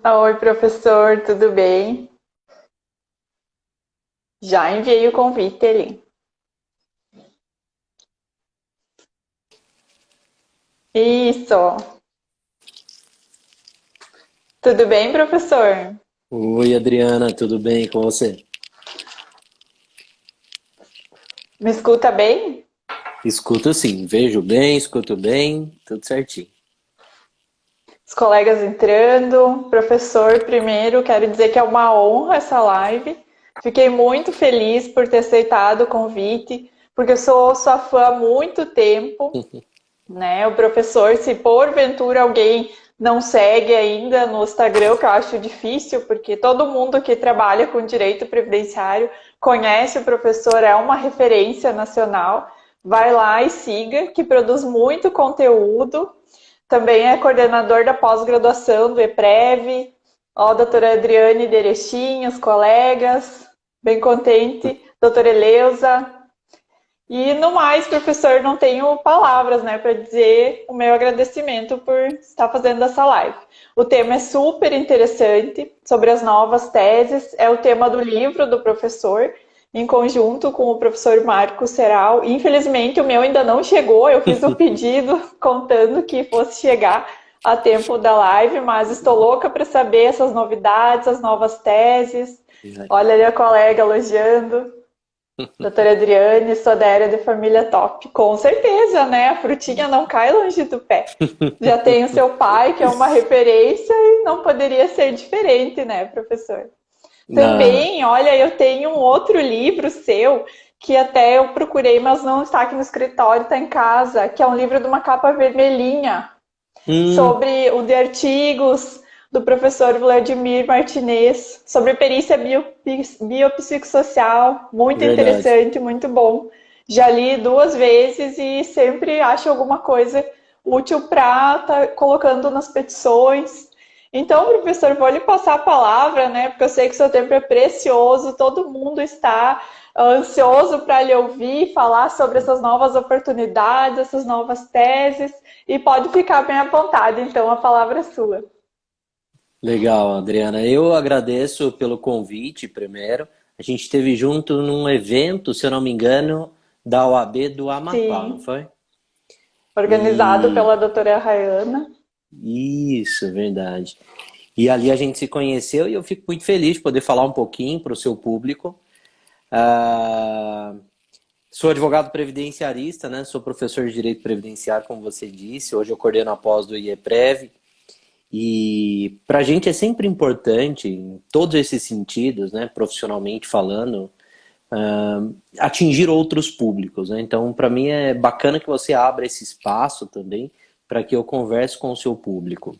Oi, professor, tudo bem? Já enviei o convite ali. Isso. Tudo bem, professor? Oi, Adriana, tudo bem com você? Me escuta bem? Escuto sim, vejo bem, escuto bem, tudo certinho. Os colegas entrando. Professor, primeiro, quero dizer que é uma honra essa live. Fiquei muito feliz por ter aceitado o convite, porque eu sou sua fã há muito tempo, né? O professor, se porventura alguém não segue ainda no Instagram, que eu acho difícil, porque todo mundo que trabalha com direito previdenciário conhece o professor, é uma referência nacional. Vai lá e siga, que produz muito conteúdo. Também é coordenador da pós-graduação do EPREV. Ó, doutora Adriane Derechin, os colegas, bem contente. Doutora Eleusa, e no mais, professor, não tenho palavras, né, para dizer o meu agradecimento por estar fazendo essa live. O tema é super interessante, sobre as novas teses, é o tema do livro do professor, em conjunto com o professor Marco Seral. Infelizmente, o meu ainda não chegou, eu fiz o pedido contando que fosse chegar a tempo da live, mas estou louca para saber essas novidades, as novas teses. Olha ali a colega elogiando. Doutora Adriane, sou da área de família top. Com certeza, né? A frutinha não cai longe do pé. Já tem o seu pai, que é uma referência, e não poderia ser diferente, né, professor? Na... Também, olha, eu tenho um outro livro seu, que até eu procurei, mas não está aqui no escritório, está em casa, que é um livro de uma capa vermelhinha, Hum, sobre o de artigos do professor Vladimir Martinez, sobre perícia biopsicossocial, muito verdade. interessante, muito bom. Já li duas vezes e sempre acho alguma coisa útil para estar colocando nas petições. Então, professor, vou lhe passar a palavra, né? Porque eu sei que o seu tempo é precioso, todo mundo está ansioso para lhe ouvir falar sobre essas novas oportunidades, essas novas teses. E pode ficar bem à vontade, então a palavra é sua. Legal, Adriana. Eu agradeço pelo convite, primeiro. A gente esteve junto num evento, se eu não me engano, da OAB do Amapá, não Sim, foi? organizado E pela doutora Rayana. isso, verdade. E ali a gente se conheceu e eu fico muito feliz de poder falar um pouquinho para o seu público. Ah, Sou advogado previdenciarista, né? Sou professor de Direito Previdenciário, como você disse. Hoje eu coordeno a pós do IEPREV. E para a gente é sempre importante, em todos esses sentidos, né? Profissionalmente falando, atingir outros públicos, né? Então, para mim é bacana que você abra esse espaço também para que eu converse com o seu público.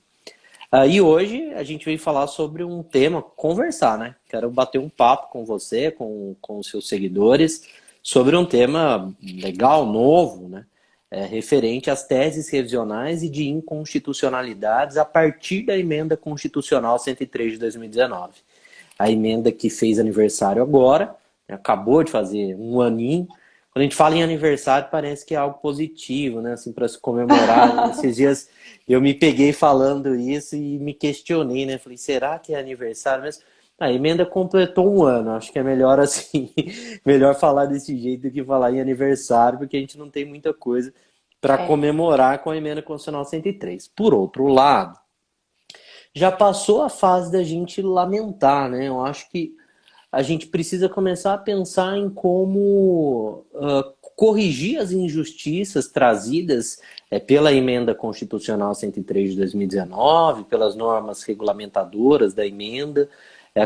E hoje a gente veio falar sobre um tema, conversar, né? Quero bater um papo com você, com os seus seguidores, sobre um tema legal, novo, né? Referente às teses revisionais e de inconstitucionalidades a partir da emenda constitucional 103 de 2019. A emenda que fez aniversário agora, né? Acabou de fazer um aninho. Quando a gente fala em aniversário, parece que é algo positivo, né? Assim, para se comemorar. Esses dias eu me peguei falando isso e me questionei, né? Falei, será que é aniversário mesmo? A emenda completou um ano. Acho que é melhor assim, melhor falar desse jeito do que falar em aniversário, porque a gente não tem muita coisa para É, comemorar com a emenda constitucional 103. Por outro lado, já passou a fase da gente lamentar, né? Eu acho que a gente precisa começar a pensar em como corrigir as injustiças trazidas pela emenda constitucional 103 de 2019, pelas normas regulamentadoras da emenda,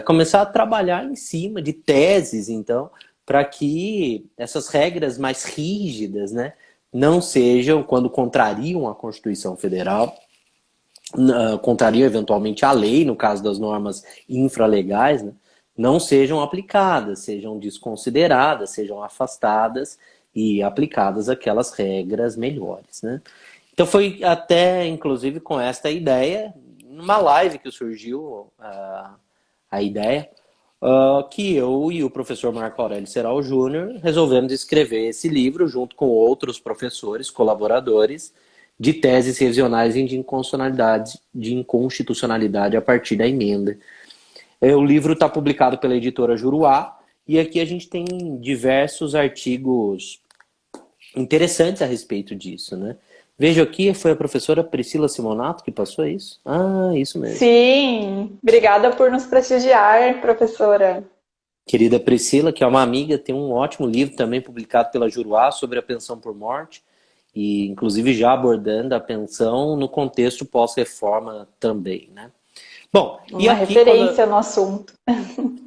começar a trabalhar em cima de teses, então, para que essas regras mais rígidas, né, não sejam, quando contrariam a Constituição Federal, contrariam eventualmente a lei, no caso das normas infralegais, né, não sejam aplicadas, sejam desconsideradas, sejam afastadas e aplicadas aquelas regras melhores, né? Então foi até, inclusive, com esta ideia, numa live que surgiu a ideia, que eu e o professor Marco Aurélio Seral Júnior resolvemos escrever esse livro junto com outros professores, colaboradores, de teses revisionais e de inconstitucionalidade a partir da emenda. O livro está publicado pela editora Juruá, e aqui a gente tem diversos artigos interessantes a respeito disso, né? Vejo aqui, foi a professora Priscila Simonato que passou isso? Ah, isso mesmo. Sim, obrigada por nos prestigiar, professora. Querida Priscila, que é uma amiga, tem um ótimo livro também publicado pela Juruá sobre a pensão por morte, e inclusive já abordando a pensão no contexto pós-reforma também, né? Bom, e Uma aqui referência no assunto.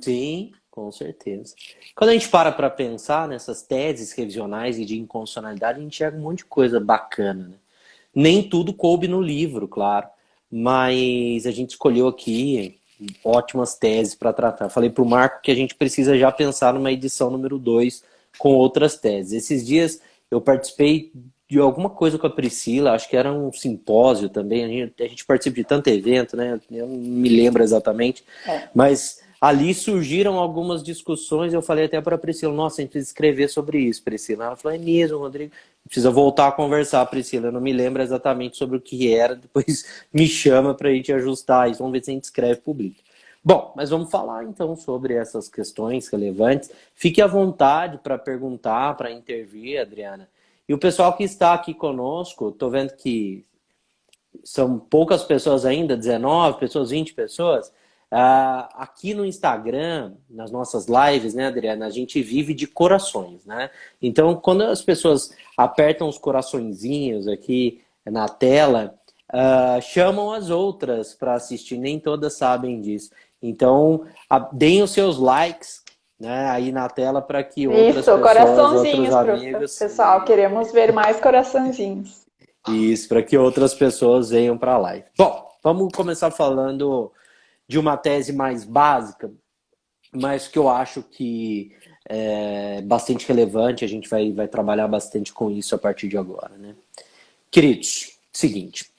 Sim, com certeza. Quando a gente para pensar nessas teses revisionais e de inconstitucionalidade, a gente enxerga um monte de coisa bacana, né? Nem tudo coube no livro, claro, mas a gente escolheu aqui ótimas teses para tratar. Falei para o Marco que a gente precisa já pensar numa edição número 2 com outras teses. Esses dias eu participei de alguma coisa com a Priscila, acho que era um simpósio também, a gente participa de tanto evento, né? Eu não me lembro exatamente, mas ali surgiram algumas discussões, eu falei até para a Priscila, nossa, a gente precisa escrever sobre isso, Priscila. Ela falou, é mesmo, Rodrigo, precisa voltar a conversar, Priscila, eu não me lembro exatamente sobre o que era, depois me chama para a gente ajustar isso, vamos ver se a gente escreve e publica. Bom, mas vamos falar então sobre essas questões relevantes. Fique à vontade para perguntar, para intervir, Adriana. E o pessoal que está aqui conosco, estou vendo que são poucas pessoas ainda, 19 pessoas, 20 pessoas. Aqui no Instagram, nas nossas lives, né, Adriana, a gente vive de corações, né? Então, quando as pessoas apertam os coraçõezinhos aqui na tela, chamam as outras para assistir, nem todas sabem disso. Então, deem os seus likes, né, aí na tela para que outras Isso, pessoas, outros coraçãozinhos, amigos... pessoal. Queremos ver mais coraçãozinhos. Isso, para que outras pessoas venham para a live. Bom, vamos começar falando de uma tese mais básica, mas que eu acho que é bastante relevante, a gente vai trabalhar bastante com isso a partir de agora, né? Queridos, seguinte,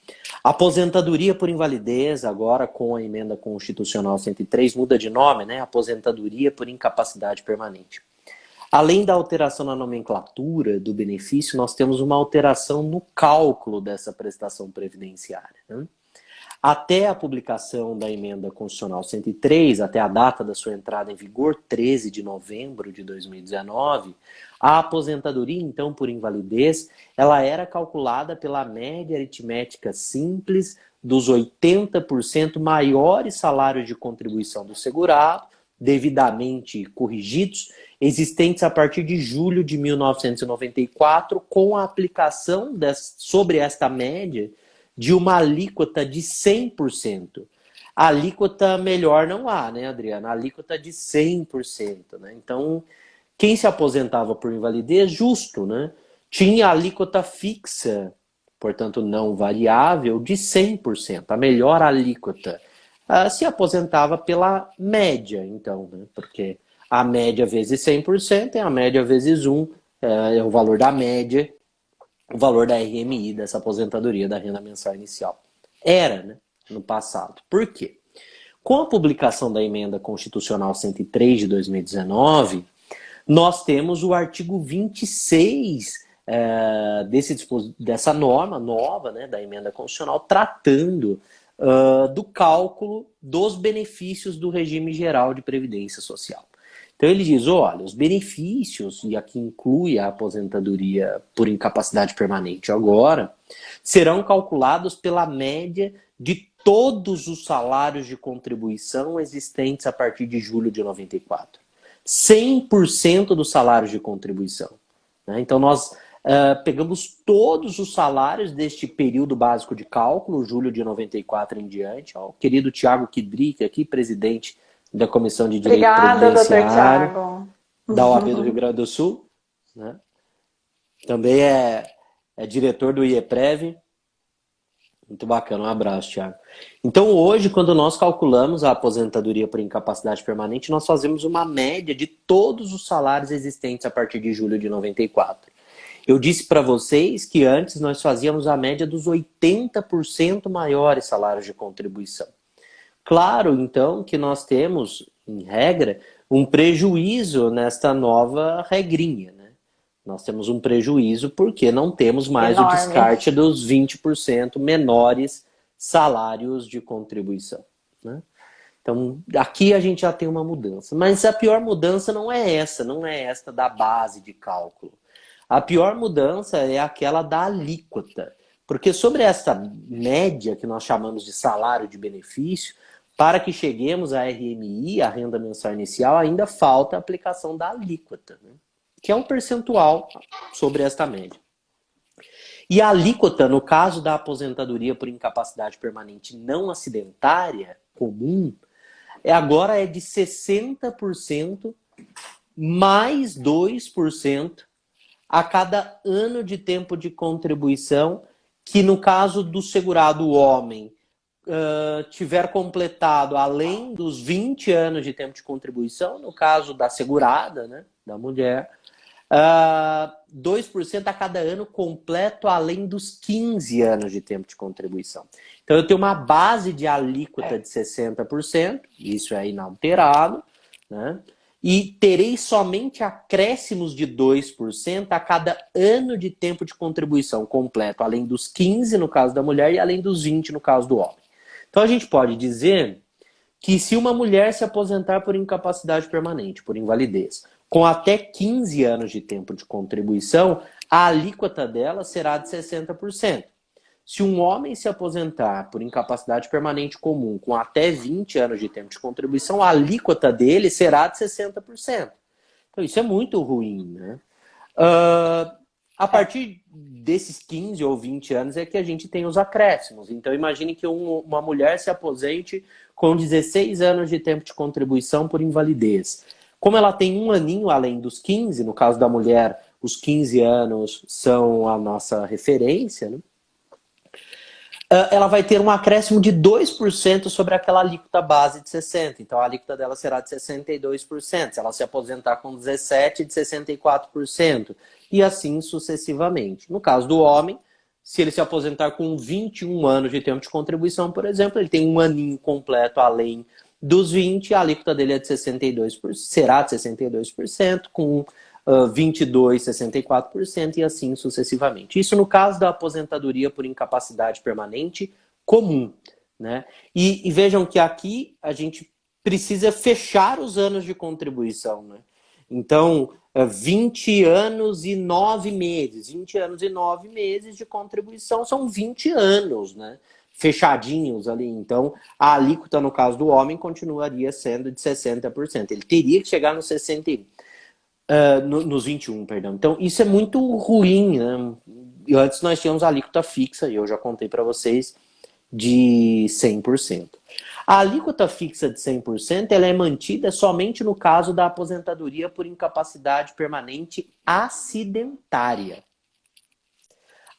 aposentadoria por invalidez, agora com a emenda constitucional 103, muda de nome, né? Aposentadoria por incapacidade permanente. Além da alteração na nomenclatura do benefício, nós temos uma alteração no cálculo dessa prestação previdenciária, né? Até a publicação da emenda constitucional 103, até a data da sua entrada em vigor, 13 de novembro de 2019, a aposentadoria, então, por invalidez, ela era calculada pela média aritmética simples dos 80% maiores salários de contribuição do segurado, devidamente corrigidos, existentes a partir de julho de 1994, com a aplicação sobre esta média de uma alíquota de 100%. A alíquota melhor não há, né, Adriana? A alíquota de 100%, né? Então, quem se aposentava por invalidez, justo, né? Tinha a alíquota fixa, portanto não variável, de 100%, a melhor alíquota. Se aposentava pela média, então, né? Porque a média vezes 100% é a média vezes 1, é o valor da média, o valor da RMI, dessa aposentadoria da renda mensal inicial. Era, né, no passado. Por quê? Com a publicação da emenda constitucional 103 de 2019, nós temos o artigo 26 dessa norma nova, né, da emenda constitucional, tratando do cálculo dos benefícios do regime geral de previdência social. Então ele diz, olha, os benefícios, e aqui inclui a aposentadoria por incapacidade permanente agora, serão calculados pela média de todos os salários de contribuição existentes a partir de julho de 94. 100% dos salários de contribuição, né? Então nós pegamos todos os salários deste período básico de cálculo, julho de 94 em diante. Ó, o querido Tiago Kidrick aqui, presidente da Comissão de Direito Previdenciário da OAB do Rio Grande do Sul, né? Também é diretor do IEPREV. Muito bacana, um abraço, Tiago. Então hoje, quando nós calculamos a aposentadoria por incapacidade permanente, nós fazemos uma média de todos os salários existentes a partir de julho de 94. Eu disse para vocês que antes nós fazíamos a média dos 80% maiores salários de contribuição. Claro, então, que nós temos, em regra, um prejuízo nesta nova regrinha, né? Nós temos um prejuízo porque não temos mais o Enorme. descarte dos 20% menores salários de contribuição, né? Então, aqui a gente já tem uma mudança. Mas a pior mudança não é esta da base de cálculo. A pior mudança é aquela da alíquota. Porque sobre essa média que nós chamamos de salário de benefício, para que cheguemos à RMI, a renda mensal inicial, ainda falta a aplicação da alíquota, né? Que é um percentual sobre esta média. E a alíquota, no caso da aposentadoria por incapacidade permanente não acidentária comum, agora é de 60% mais 2% a cada ano de tempo de contribuição que, no caso do segurado homem, tiver completado além dos 20 anos de tempo de contribuição, no caso da segurada, né, da mulher, 2% a cada ano completo além dos 15 anos de tempo de contribuição. Então eu tenho uma base de alíquota de 60%, isso é inalterado, né? E terei somente acréscimos de 2% a cada ano de tempo de contribuição completo, além dos 15 no caso da mulher e além dos 20 no caso do homem. Então a gente pode dizer que se uma mulher se aposentar por incapacidade permanente, por invalidez, com até 15 anos de tempo de contribuição, a alíquota dela será de 60%. Se um homem se aposentar por incapacidade permanente comum com até 20 anos de tempo de contribuição, a alíquota dele será de 60%. Então isso é muito ruim, né? A partir desses 15 ou 20 anos é que a gente tem os acréscimos. Então imagine que uma mulher se aposente com 16 anos de tempo de contribuição por invalidez. Como ela tem um aninho além dos 15, no caso da mulher, os 15 anos são a nossa referência, né? Ela vai ter um acréscimo de 2% sobre aquela alíquota base de 60%. Então a alíquota dela será de 62%. Se ela se aposentar com 17%, de 64%. E assim sucessivamente. No caso do homem, se ele se aposentar com 21 anos de tempo de contribuição, por exemplo, ele tem um aninho completo além dos 20, a alíquota dele é de 62%, será de 62%, com 22%, 64% e assim sucessivamente. Isso no caso da aposentadoria por incapacidade permanente comum, né? E vejam que aqui a gente precisa fechar os anos de contribuição, né? Então, 20 anos e 9 meses. 20 anos e 9 meses de contribuição são 20 anos, né? Fechadinhos ali. Então, a alíquota, no caso do homem, continuaria sendo de 60%. Ele teria que chegar nos 60%. Nos 21, perdão. Então, isso é muito ruim, né? E antes nós tínhamos a alíquota fixa, e eu já contei para vocês, de 100%. A alíquota fixa de 100% ela é mantida somente no caso da aposentadoria por incapacidade permanente acidentária.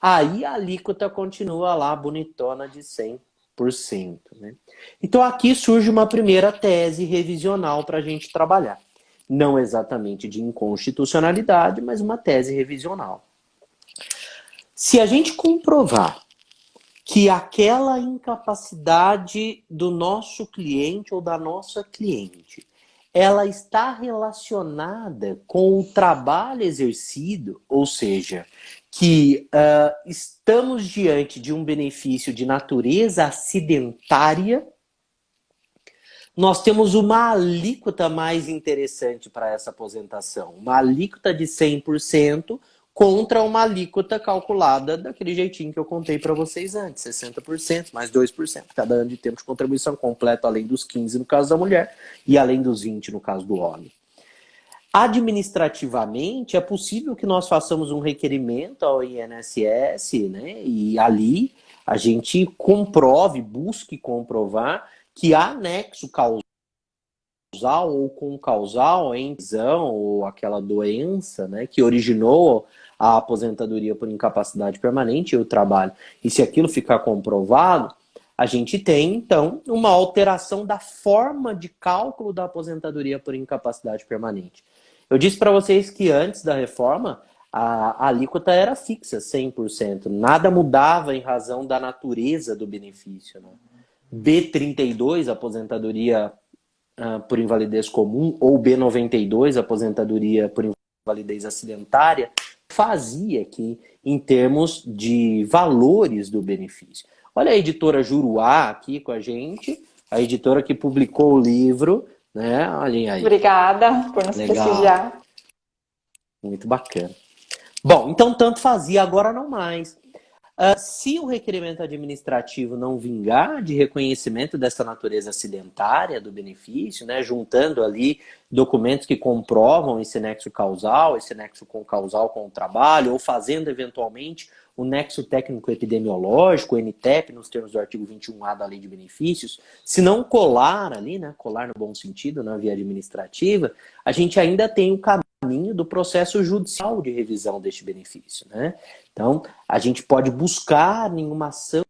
Aí a alíquota continua lá bonitona de 100%. Né? Então aqui surge uma primeira tese revisional para a gente trabalhar. Não exatamente de inconstitucionalidade, mas uma tese revisional. Se a gente comprovar que aquela incapacidade do nosso cliente ou da nossa cliente, ela está relacionada com o trabalho exercido, ou seja, que estamos diante de um benefício de natureza acidentária, nós temos uma alíquota mais interessante para essa aposentação. Uma alíquota de 100% contra uma alíquota calculada daquele jeitinho que eu contei para vocês antes. 60% mais 2%. Cada ano de tempo de contribuição completo, além dos 15 no caso da mulher e além dos 20 no caso do homem. Administrativamente, é possível que nós façamos um requerimento ao INSS, né? E ali a gente comprove, busque comprovar que há nexo causal ou concausal em lesão ou aquela doença, né, que originou a aposentadoria por incapacidade permanente e o trabalho. E se aquilo ficar comprovado, a gente tem, então, uma alteração da forma de cálculo da aposentadoria por incapacidade permanente. Eu disse para vocês que antes da reforma, a alíquota era fixa, 100%. Nada mudava em razão da natureza do benefício, né? B32, aposentadoria por invalidez comum, ou B92, aposentadoria por invalidez acidentária, fazia aqui em termos de valores do benefício. Olha a editora Juruá aqui com a gente, a editora que publicou o livro, né? Olhem aí. Obrigada por nos Legal, prestigiar. muito bacana. Bom, então tanto fazia, agora não mais. Se o requerimento administrativo não vingar de reconhecimento dessa natureza acidentária do benefício, né, juntando ali documentos que comprovam esse nexo causal, esse nexo causal com o trabalho, ou fazendo eventualmente o nexo técnico-epidemiológico, o NTEP, nos termos do artigo 21A da Lei de Benefícios, se não colar ali, né, colar no bom sentido, na via administrativa, a gente ainda tem o caminho do processo judicial de revisão deste benefício, né? Então, a gente pode buscar nenhuma ação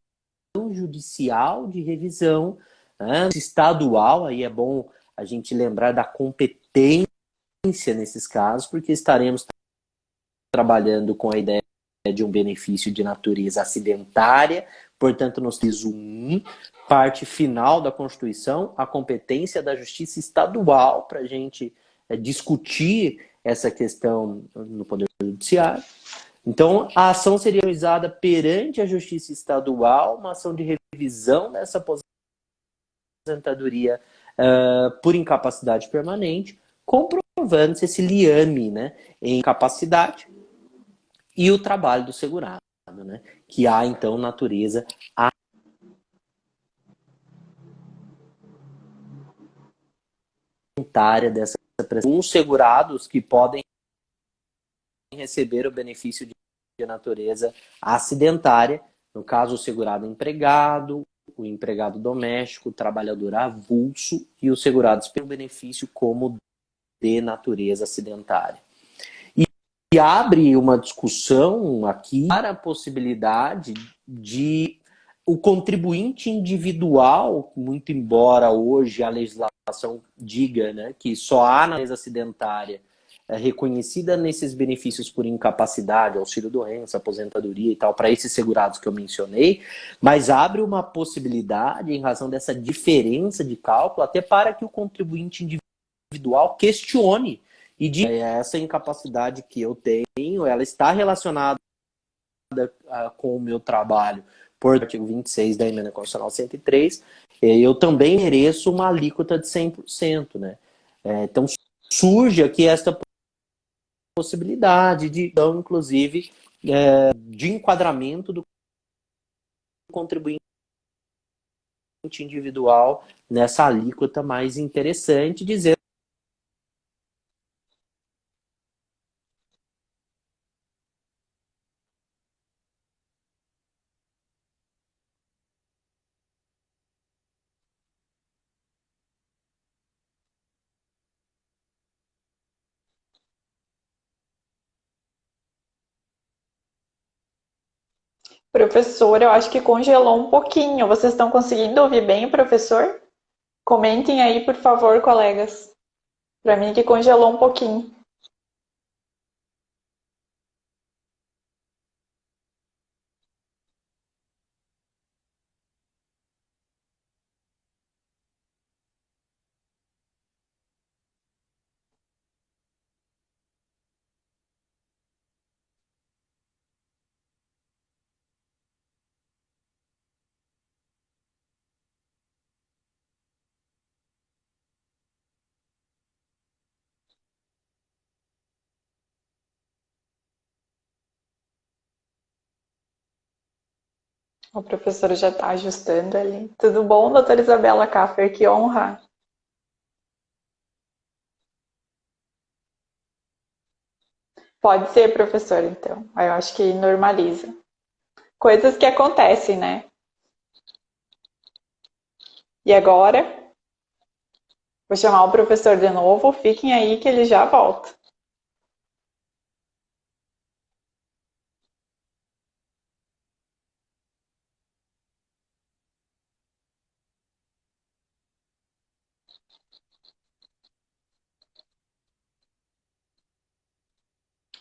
judicial de revisão, né, estadual, aí é bom a gente lembrar da competência nesses casos, porque estaremos trabalhando com a ideia de um benefício de natureza acidentária, portanto, no inciso 1, parte final da Constituição, a competência da Justiça Estadual para a gente discutir essa questão no Poder Judiciário. Então, a ação seria realizada perante a Justiça Estadual, uma ação de revisão dessa aposentadoria por incapacidade permanente, comprovando-se esse liame, né, em incapacidade e o trabalho do segurado, né, que há, então, natureza acidentária dessa prestação. Uns segurados que podem receber o benefício de natureza acidentária, no caso o segurado empregado, o empregado doméstico, o trabalhador avulso e os segurados pelo benefício como de natureza acidentária. E abre uma discussão aqui para a possibilidade de o contribuinte individual, muito embora hoje a legislação diga, né, que só há natureza acidentária reconhecida nesses benefícios por incapacidade, auxílio-doença, aposentadoria e tal, para esses segurados que eu mencionei, mas abre uma possibilidade, em razão dessa diferença de cálculo, até para que o contribuinte individual questione e diga: essa incapacidade que eu tenho, ela está relacionada com o meu trabalho por artigo 26 da Emenda Constitucional 103, eu também mereço uma alíquota de 100%, né? Então surge aqui esta possibilidade de, então, inclusive, de enquadramento do contribuinte individual nessa alíquota mais interessante, dizendo Professor, eu acho que congelou um pouquinho. Vocês estão conseguindo ouvir bem o professor? Comentem aí, por favor, colegas. Para mim que congelou um pouquinho. O professor já está ajustando ali. Tudo bom, doutora Isabela Kaffer? Que honra. Pode ser, professor, então. Aí eu acho que normaliza. Coisas que acontecem, né? E agora, vou chamar o professor de novo. Fiquem aí que ele já volta.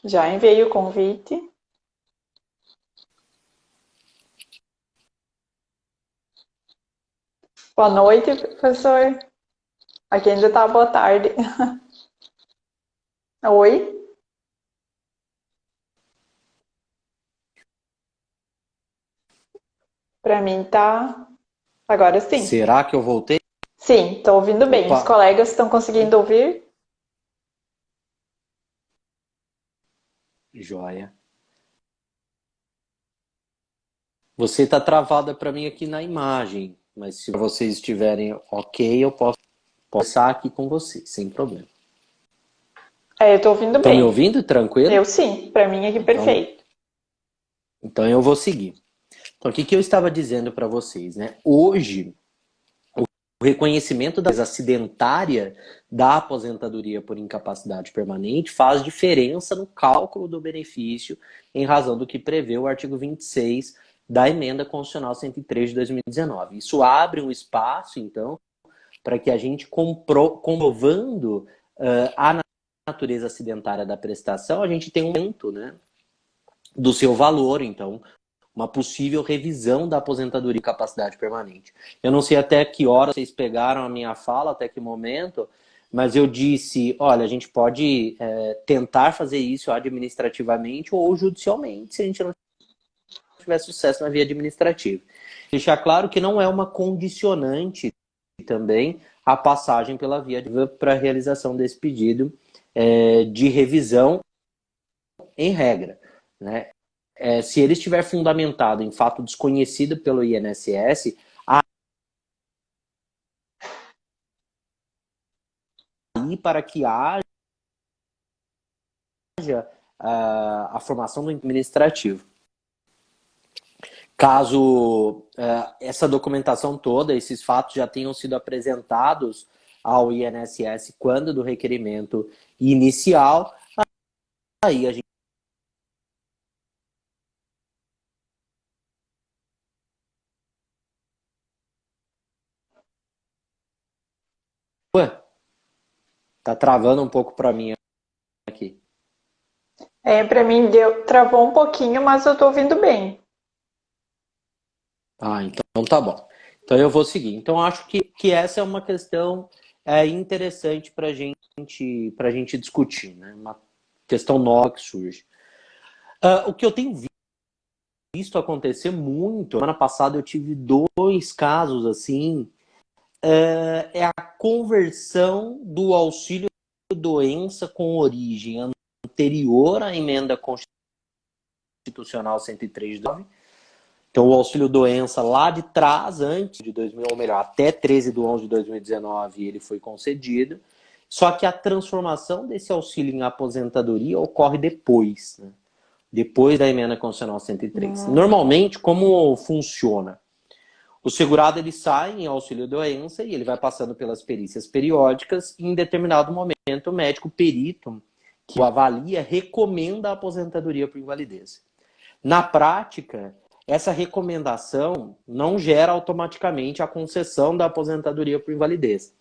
Já enviei o convite. Boa noite, professor. Aqui ainda tá boa tarde. Oi? Para mim tá. Agora sim. Será que eu voltei? Sim, estou ouvindo bem. Os Opa, colegas estão conseguindo ouvir? joia. Você está travada para mim aqui na imagem, mas se vocês estiverem ok, eu posso conversar aqui com vocês, sem problema. É, eu estou ouvindo Estão me bem. ouvindo? Tranquilo? Eu sim, para mim aqui Então, perfeito. então eu vou seguir. Então, o que que eu estava dizendo para vocês, né? Hoje, o reconhecimento da acidentária da aposentadoria por incapacidade permanente faz diferença no cálculo do benefício em razão do que prevê o artigo 26 da Emenda Constitucional 103 de 2019. Isso abre um espaço, então, para que a gente, comprovando a natureza acidentária da prestação, a gente tem um aumento, né, do seu valor, então, uma possível revisão da aposentadoria e capacidade permanente. Eu não sei até que hora vocês pegaram a minha fala, até que momento, mas eu disse, olha, a gente pode tentar fazer isso administrativamente ou judicialmente, se a gente não tiver sucesso na via administrativa. Deixar claro que não é uma condicionante também a passagem pela via para a realização desse pedido de revisão em regra, né? Se ele estiver fundamentado em fato desconhecido pelo INSS, aí para que haja a formação do administrativo. Caso essa documentação toda, esses fatos já tenham sido apresentados ao INSS quando do requerimento inicial, aí a gente tá travando um pouco para mim aqui. É, para mim travou um pouquinho, mas eu estou ouvindo bem. Ah, então tá bom. Então eu vou seguir. Então acho que essa é uma questão interessante para gente discutir, né? Uma questão nova que surge. O que eu tenho visto acontecer muito, semana passada eu tive 2 casos assim, é a conversão do auxílio doença com origem anterior à emenda constitucional 103 de 2009. Então, o auxílio doença lá de trás, antes de 2000, ou melhor, até 13 de 11 de 2019, ele foi concedido. Só que a transformação desse auxílio em aposentadoria ocorre depois, né? Depois da emenda constitucional 103. Normalmente, como funciona? O segurado ele sai em auxílio doença e ele vai passando pelas perícias periódicas e em determinado momento o médico perito que o avalia recomenda a aposentadoria por invalidez. Na prática, essa recomendação não gera automaticamente a concessão da aposentadoria por invalidez.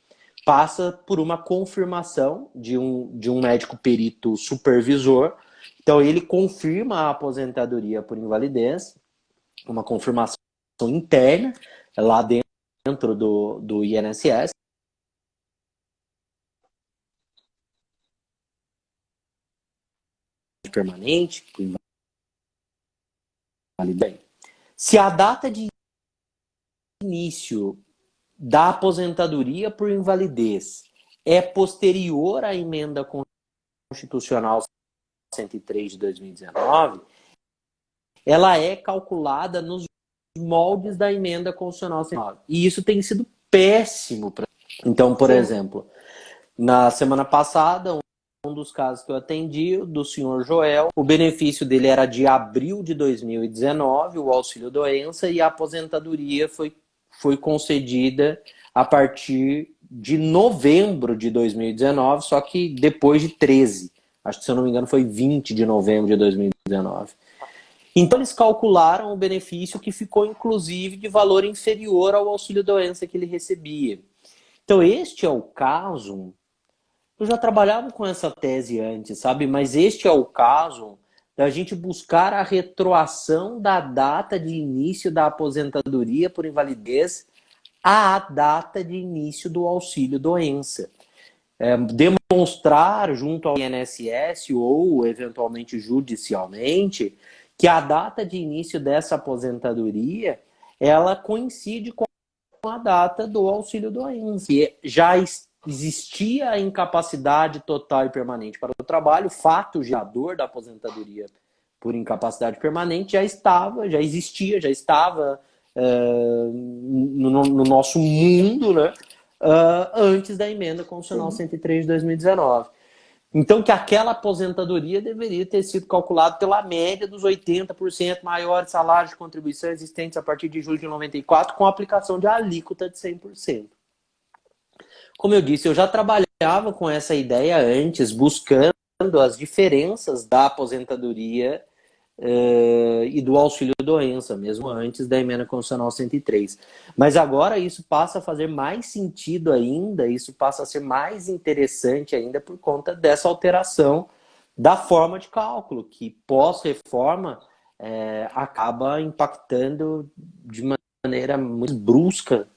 Passa por uma confirmação de um médico perito supervisor. Então, ele confirma a aposentadoria por invalidez, uma confirmação interna, lá dentro do INSS. Permanente, por invalidez. Se a data de início da aposentadoria por invalidez é posterior à emenda constitucional 103 de 2019, ela é calculada nos moldes da emenda constitucional 109. E isso tem sido péssimo. Então, por exemplo, na semana passada, um dos casos que eu atendi, do senhor Joel, o benefício dele era de abril de 2019, o auxílio doença, e a aposentadoria foi concedida a partir de novembro de 2019, só que depois de 13. Acho que, se eu não me engano, foi 20 de novembro de 2019. Então, eles calcularam o benefício que ficou, inclusive, de valor inferior ao auxílio-doença que ele recebia. Então, este é o caso. Eu já trabalhava com essa tese antes, sabe? Mas este é o caso da gente buscar a retroação da data de início da aposentadoria por invalidez à data de início do auxílio-doença. Demonstrar junto ao INSS ou, eventualmente, judicialmente, que a data de início dessa aposentadoria ela coincide com a data do auxílio-doença. E já existia a incapacidade total e permanente para o trabalho, o fato gerador da aposentadoria por incapacidade permanente já existia, já estava no nosso mundo, né, antes da emenda constitucional 103 de 2019. Então, que aquela aposentadoria deveria ter sido calculada pela média dos 80% maiores salários de contribuição existentes a partir de julho de 94, com aplicação de alíquota de 100%. Como eu disse, eu já trabalhava com essa ideia antes, buscando as diferenças da aposentadoria e do auxílio-doença, mesmo antes da emenda constitucional 103. Mas agora isso passa a fazer mais sentido ainda, isso passa a ser mais interessante ainda por conta dessa alteração da forma de cálculo, que pós-reforma acaba impactando de maneira muito brusca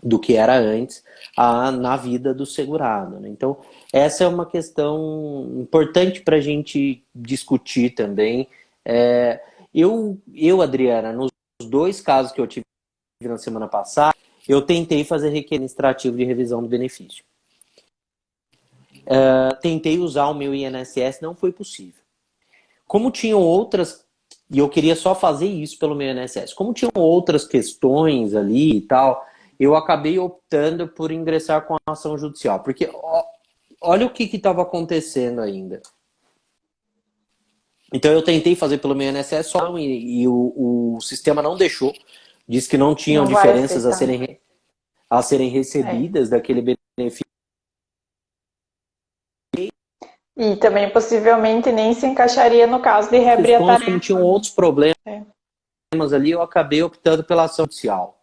do que era antes na vida do segurado, né? Então, essa é uma questão importante para a gente discutir também. Adriana, nos 2 casos que eu tive na semana passada, eu tentei fazer requerimento administrativo de revisão do benefício. Tentei usar o meu INSS, não foi possível. Como tinham outras, e eu queria só fazer isso pelo meu INSS, como tinham outras questões ali e tal, eu acabei optando por ingressar com a ação judicial. Porque olha o que estava acontecendo ainda. Então eu tentei fazer pelo meu INSS só e o sistema não deixou. Disse que não tinham diferenças a serem recebidas daquele benefício. E também possivelmente nem se encaixaria no caso de reabrir a tarefa. Como tinham outros problemas ali, eu acabei optando pela ação judicial.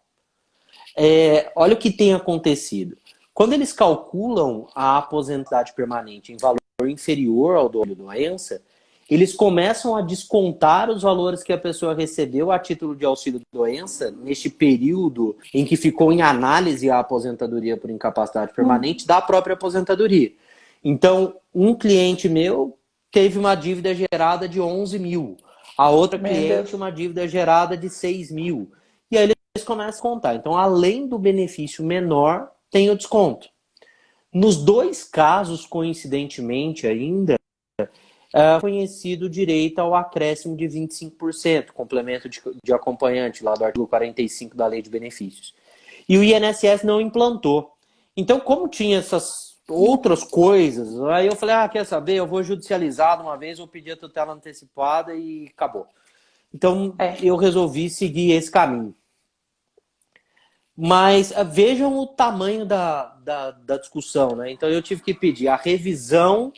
Olha o que tem acontecido. Quando eles calculam a aposentadoriedade permanente em valor inferior ao do doença, eles começam a descontar os valores que a pessoa recebeu a título de auxílio-doença neste período em que ficou em análise a aposentadoria por incapacidade permanente da própria aposentadoria. Então, um cliente meu teve uma dívida gerada de 11 mil, a outra cliente uma dívida gerada de 6 mil. E aí eles começam a contar. Então, além do benefício menor, tem o desconto. Nos 2 casos, coincidentemente ainda, conhecido direito ao acréscimo de 25%, complemento de acompanhante, lá do artigo 45 da Lei de Benefícios. E o INSS não implantou. Então, como tinha essas outras coisas, aí eu falei, quer saber, eu vou judicializar de uma vez, vou pedir a tutela antecipada e acabou. Então, eu resolvi seguir esse caminho. Mas vejam o tamanho da discussão, né? Então, eu tive que pedir a revisão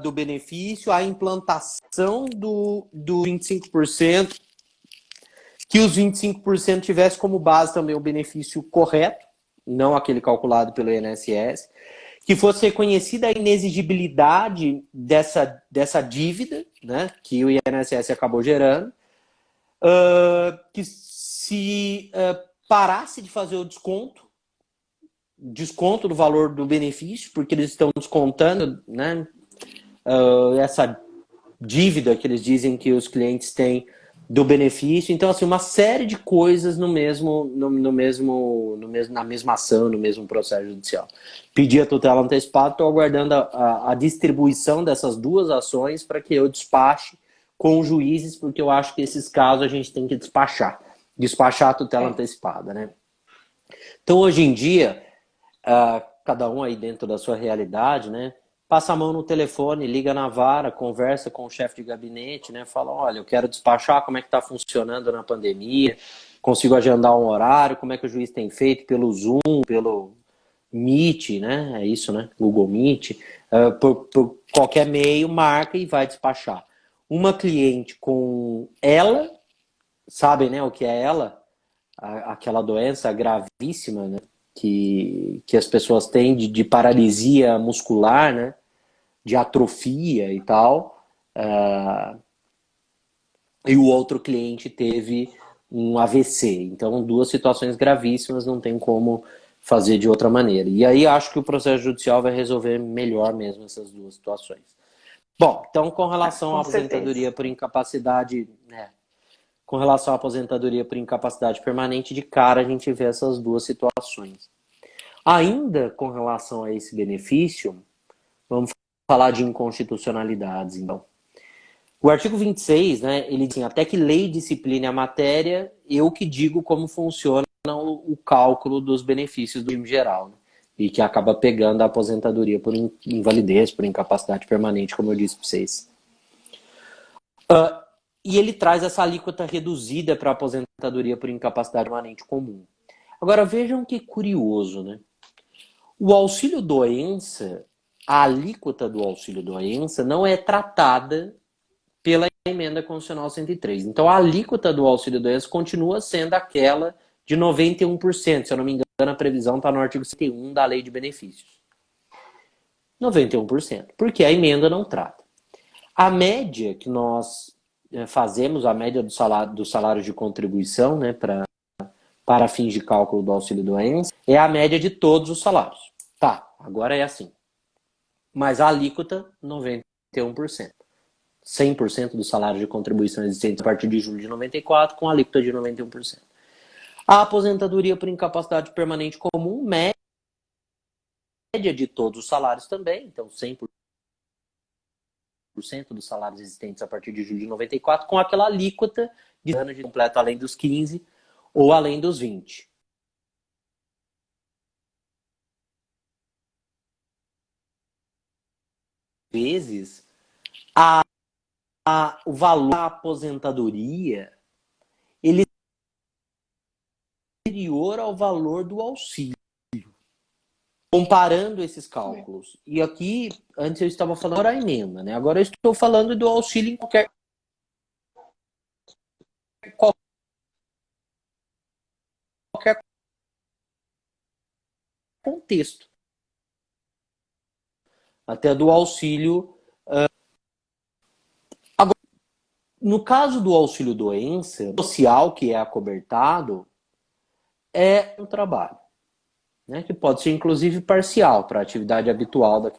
do benefício, a implantação do 25%, que os 25% tivesse como base também o benefício correto, não aquele calculado pelo INSS, que fosse reconhecida a inexigibilidade dessa dívida, né, que o INSS acabou gerando, que se parasse de fazer o desconto do valor do benefício, porque eles estão descontando, né, essa dívida que eles dizem que os clientes têm do benefício. Então, assim, uma série de coisas na mesma ação, no mesmo processo judicial. Pedi a tutela antecipada, estou aguardando a distribuição dessas 2 ações para que eu despache com os juízes, porque eu acho que esses casos a gente tem que despachar a tutela antecipada, né? Então, hoje em dia, cada um aí dentro da sua realidade, né? Passa a mão no telefone, liga na vara, conversa com o chefe de gabinete, né? Fala, olha, eu quero despachar, como é que está funcionando na pandemia, consigo agendar um horário, como é que o juiz tem feito pelo Zoom, pelo Meet, né? É isso, né? Google Meet. Por qualquer meio, marca e vai despachar. Uma cliente com ela, sabem, né, o que é ela? Aquela doença gravíssima, né? Que as pessoas têm de paralisia muscular, né? De atrofia e tal. E o outro cliente teve um AVC. Então, 2 situações gravíssimas, não tem como fazer de outra maneira. E aí acho que o processo judicial vai resolver melhor mesmo essas 2 situações. Bom, então com relação à aposentadoria por incapacidade, né, com relação à aposentadoria por incapacidade permanente, de cara a gente vê essas duas situações. Ainda com relação a esse benefício, vamos falar de inconstitucionalidades, então. O artigo 26, né, ele diz assim, até que lei discipline a matéria, eu que digo como funciona o cálculo dos benefícios do regime geral, né, e que acaba pegando a aposentadoria por invalidez, por incapacidade permanente, como eu disse para vocês. E ele traz essa alíquota reduzida para a aposentadoria por incapacidade permanente comum. Agora vejam que curioso, né? O auxílio-doença, a alíquota do auxílio-doença não é tratada pela emenda constitucional 103. Então a alíquota do auxílio-doença continua sendo aquela de 91%. Se eu não me engano, a previsão está no artigo 101 da Lei de Benefícios. 91%. Porque a emenda não trata. A média que nós fazemos, a média do salário de contribuição, né, para fins de cálculo do auxílio-doença, é a média de todos os salários. Tá, agora é assim. Mas a alíquota, 91%. 100% do salário de contribuição existente a partir de julho de 94, com a alíquota de 91%. A aposentadoria por incapacidade permanente comum, média de todos os salários também, então 100% dos salários existentes a partir de julho de 94, com aquela alíquota de ano de completo além dos 15 ou além dos 20. Vezes, o valor da aposentadoria ele é superior ao valor do auxílio. Comparando esses cálculos. E aqui, antes eu estava falando da emenda, né? Agora eu estou falando do auxílio em qualquer contexto. Até do auxílio. Agora, no caso do auxílio doença, social que é acobertado é o trabalho, né? Que pode ser inclusive parcial para a atividade habitual da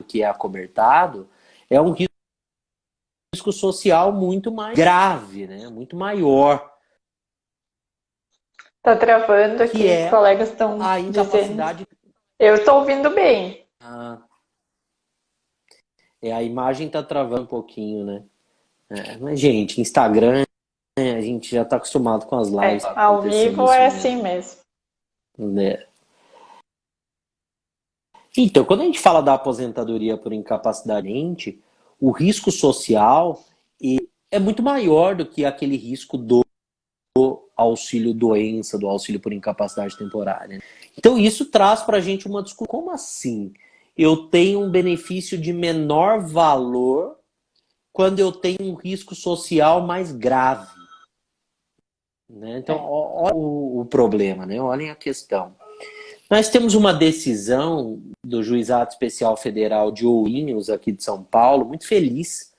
que é acobertado, é um risco social muito mais grave, né? Muito maior. Tá travando aqui, Que é os colegas estão a incapacidade. dizendo. Eu estou ouvindo bem. A imagem tá travando um pouquinho, né? Mas, gente, Instagram, né, a gente já tá acostumado com as lives. Ao vivo é assim mesmo. Né? Então, quando a gente fala da aposentadoria por incapacidade, o risco social é muito maior do que aquele risco do auxílio doença, do auxílio por incapacidade temporária. Então isso traz para a gente uma discussão. Como assim? Eu tenho um benefício de menor valor quando eu tenho um risco social mais grave. Né? Então, olha o problema, né? Olhem a questão. Nós temos uma decisão do Juizado Especial Federal de Ourinhos, aqui de São Paulo, muito feliz,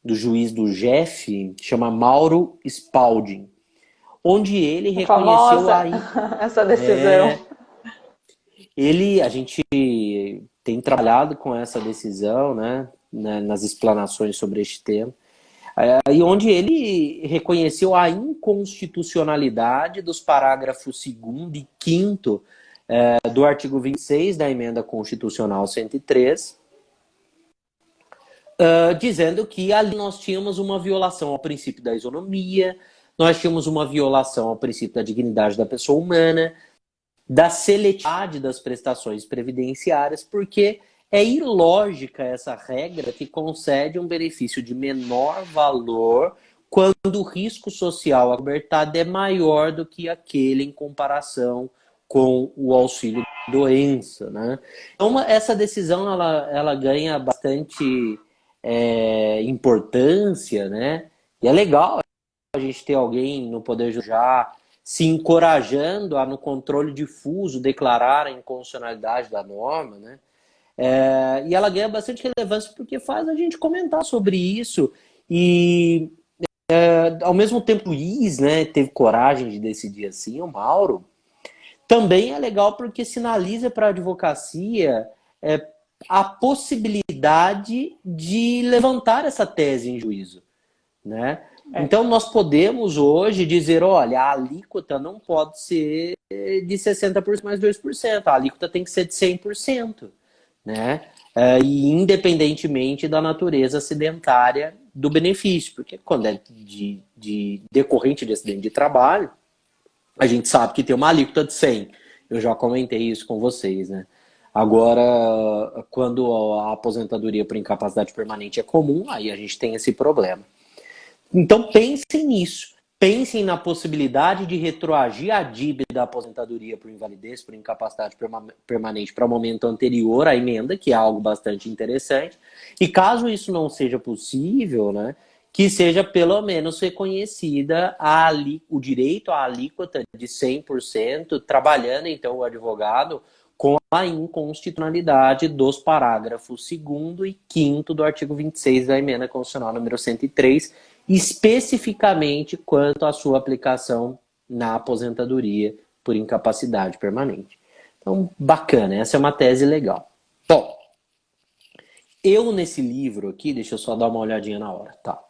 do juiz do JEF, que chama Mauro Spalding, onde ele reconheceu essa decisão. A gente tem trabalhado com essa decisão, né, nas explanações sobre este tema, e onde ele reconheceu a inconstitucionalidade dos parágrafos 2º e 5º do artigo 26 da Emenda Constitucional 103, dizendo que ali nós tínhamos uma violação ao princípio da isonomia, nós tínhamos uma violação ao princípio da dignidade da pessoa humana, da seletividade das prestações previdenciárias, porque é ilógica essa regra que concede um benefício de menor valor quando o risco social acobertado é maior do que aquele em comparação com o auxílio doença, né? Então, essa decisão ela ganha bastante importância, né? E é legal a gente ter alguém no Poder Judiciário se encorajando a, no controle difuso, declarar a inconstitucionalidade da norma, né? E ela ganha bastante relevância porque faz a gente comentar sobre isso e, ao mesmo tempo, o juiz, né, teve coragem de decidir assim, o Mauro, também é legal porque sinaliza para a advocacia a possibilidade de levantar essa tese em juízo, né? Então, nós podemos hoje dizer, olha, a alíquota não pode ser de 60% mais 2%, a alíquota tem que ser de 100%, né? E independentemente da natureza acidentária do benefício, porque quando é decorrente de acidente de trabalho, a gente sabe que tem uma alíquota de 100. Eu já comentei isso com vocês, né? Agora, quando a aposentadoria por incapacidade permanente é comum, aí a gente tem esse problema. Então pensem nisso. Pensem na possibilidade de retroagir a dívida da aposentadoria por invalidez, por incapacidade permanente para o momento anterior à emenda, que é algo bastante interessante. E caso isso não seja possível, né, que seja pelo menos reconhecida o direito à alíquota de 100%, trabalhando então o advogado com a inconstitucionalidade dos parágrafos 2º e 5º do artigo 26 da emenda constitucional número 103, especificamente quanto à sua aplicação na aposentadoria por incapacidade permanente. Então, bacana, essa é uma tese legal. Bom, eu nesse livro aqui, deixa eu só dar uma olhadinha na hora, tá?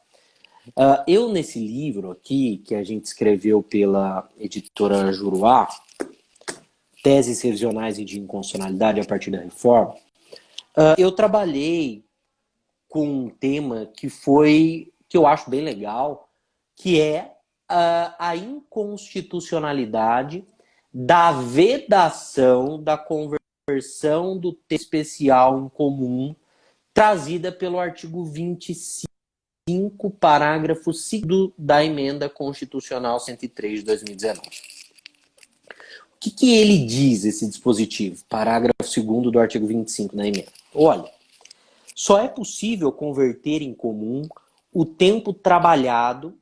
Eu nesse livro aqui, que a gente escreveu pela editora Juruá, Teses Revisionais e de Inconstitucionalidade a partir da Reforma, eu trabalhei com um tema que eu acho bem legal, que é a inconstitucionalidade da vedação da conversão do texto especial em comum trazida pelo artigo 25, parágrafo 2º da emenda constitucional 103 de 2019. O que ele diz, esse dispositivo? Parágrafo 2º do artigo 25 da emenda. Olha, só é possível converter em comum o tempo trabalhado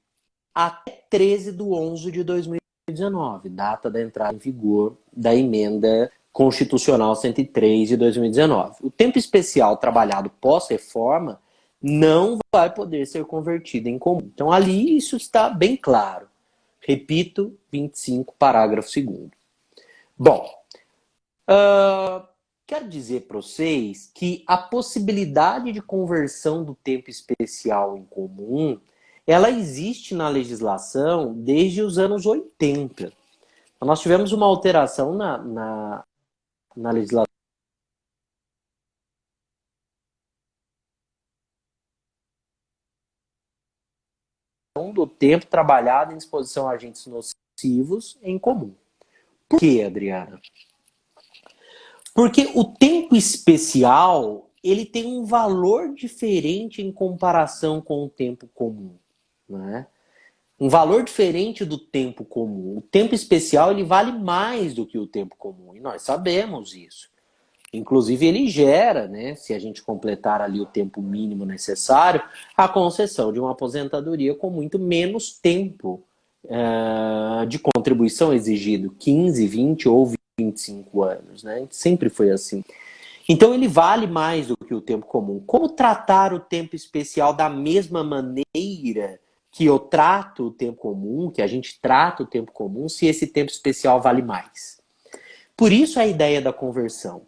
até 13/11/2019, data da entrada em vigor da emenda constitucional 103 de 2019. O tempo especial trabalhado pós-reforma não vai poder ser convertido em comum. Então, ali isso está bem claro. Repito, 25, parágrafo 2º. Bom, quero dizer para vocês que a possibilidade de conversão do tempo especial em comum, ela existe na legislação desde os anos 80. Então, nós tivemos uma alteração na legislação do tempo trabalhado em exposição a agentes nocivos em comum. Por quê, Adriana? Porque o tempo especial, ele tem um valor diferente em comparação com o tempo comum, né? Um valor diferente do tempo comum. O tempo especial, ele vale mais do que o tempo comum, e nós sabemos isso. Inclusive, ele gera, né, se a gente completar ali o tempo mínimo necessário, a concessão de uma aposentadoria com muito menos tempo de contribuição exigido, 15, 20 ou 25 anos, né? Sempre foi assim. Então ele vale mais do que o tempo comum. Como tratar o tempo especial da mesma maneira que eu trato o tempo comum, que a gente trata o tempo comum, se esse tempo especial vale mais? Por isso a ideia da conversão.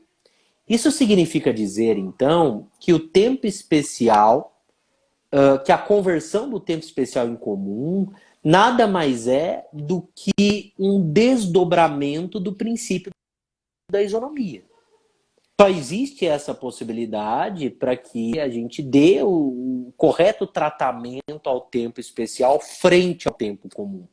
Isso significa dizer, então, que o tempo especial, que a conversão do tempo especial em comum, nada mais é do que um desdobramento do princípio da isonomia. Só existe essa possibilidade para que a gente dê o correto tratamento ao tempo especial frente ao tempo comum.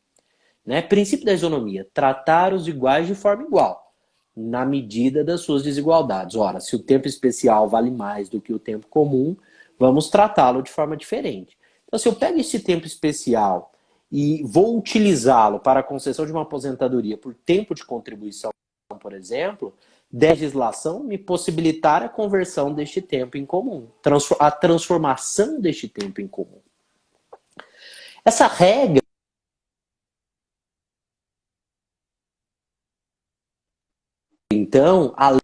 Né? Princípio da isonomia, tratar os iguais de forma igual, na medida das suas desigualdades. Ora, se o tempo especial vale mais do que o tempo comum, vamos tratá-lo de forma diferente. Então, se eu pego esse tempo especial e vou utilizá-lo para a concessão de uma aposentadoria por tempo de contribuição, por exemplo, da legislação me possibilitar a conversão deste tempo em comum, a transformação deste tempo em comum. Essa regra, então, a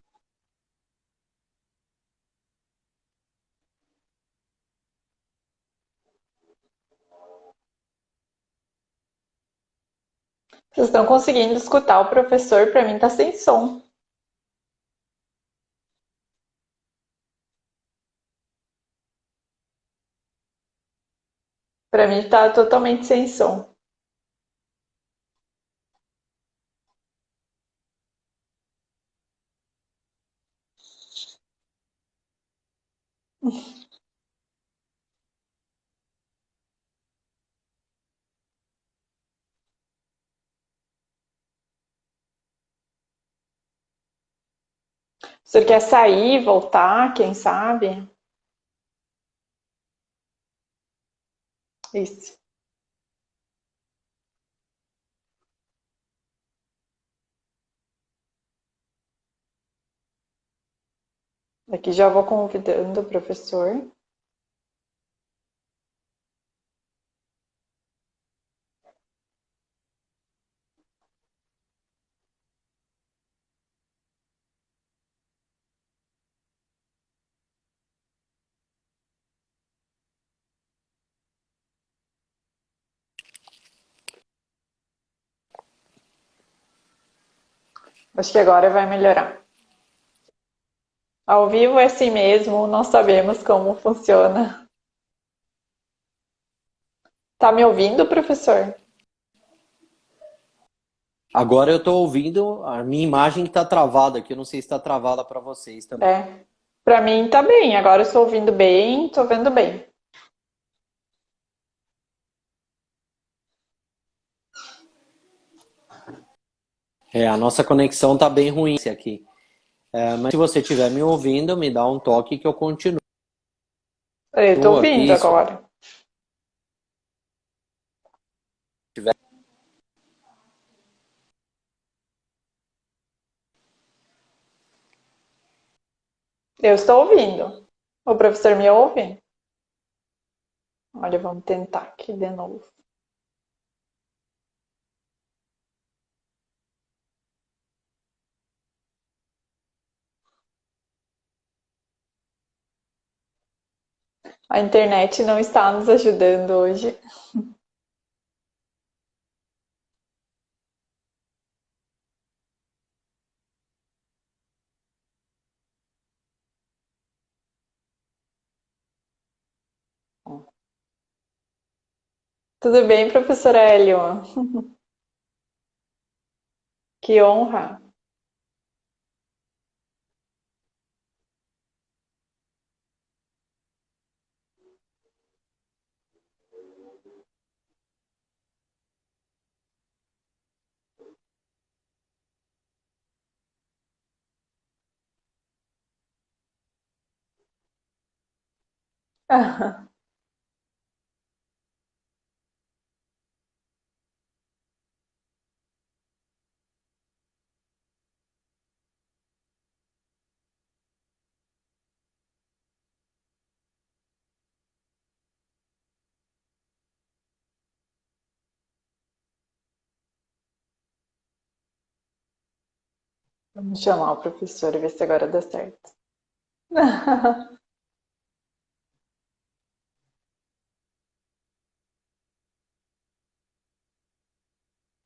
Vocês estão conseguindo escutar o professor? Para mim tá sem som. Para mim tá totalmente sem som. O senhor quer sair, voltar, quem sabe? Isso. Aqui já vou convidando o professor. Acho que agora vai melhorar. Ao vivo é assim mesmo, não sabemos como funciona. Tá me ouvindo, professor? Agora eu estou ouvindo, a minha imagem está travada aqui, eu não sei se está travada para vocês também. É. Para mim tá bem, agora eu estou ouvindo bem, estou vendo bem. É, a nossa conexão está bem ruim aqui. Mas se você estiver me ouvindo, me dá um toque que eu continuo Eu estou ouvindo aqui. agora. Eu estou ouvindo. O professor me ouve? Olha, vamos tentar aqui de novo. A internet não está nos ajudando hoje. Tudo bem, professor Hélio? Que honra. Vamos chamar o professor e ver se agora dá certo.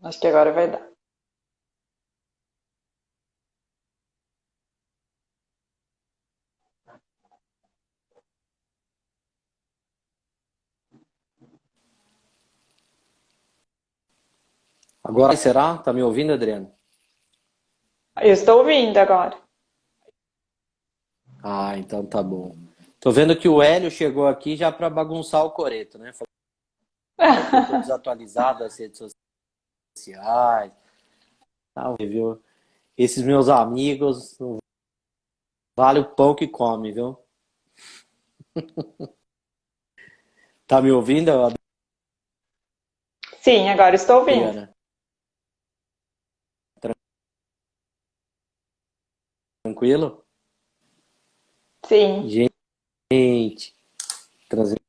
Acho que agora vai dar. Agora será? Tá me ouvindo, Adriano? Eu estou ouvindo agora. Ah, então tá bom. Tô vendo que o Hélio chegou aqui já para bagunçar o coreto, né? Falou que eu tô desatualizado das redes sociais, tal, viu? Esses meus amigos não vale o pão que come, viu? Tá me ouvindo, Sim, agora estou ouvindo. Adriana? Tranquilo? Sim. Gente, transmissão.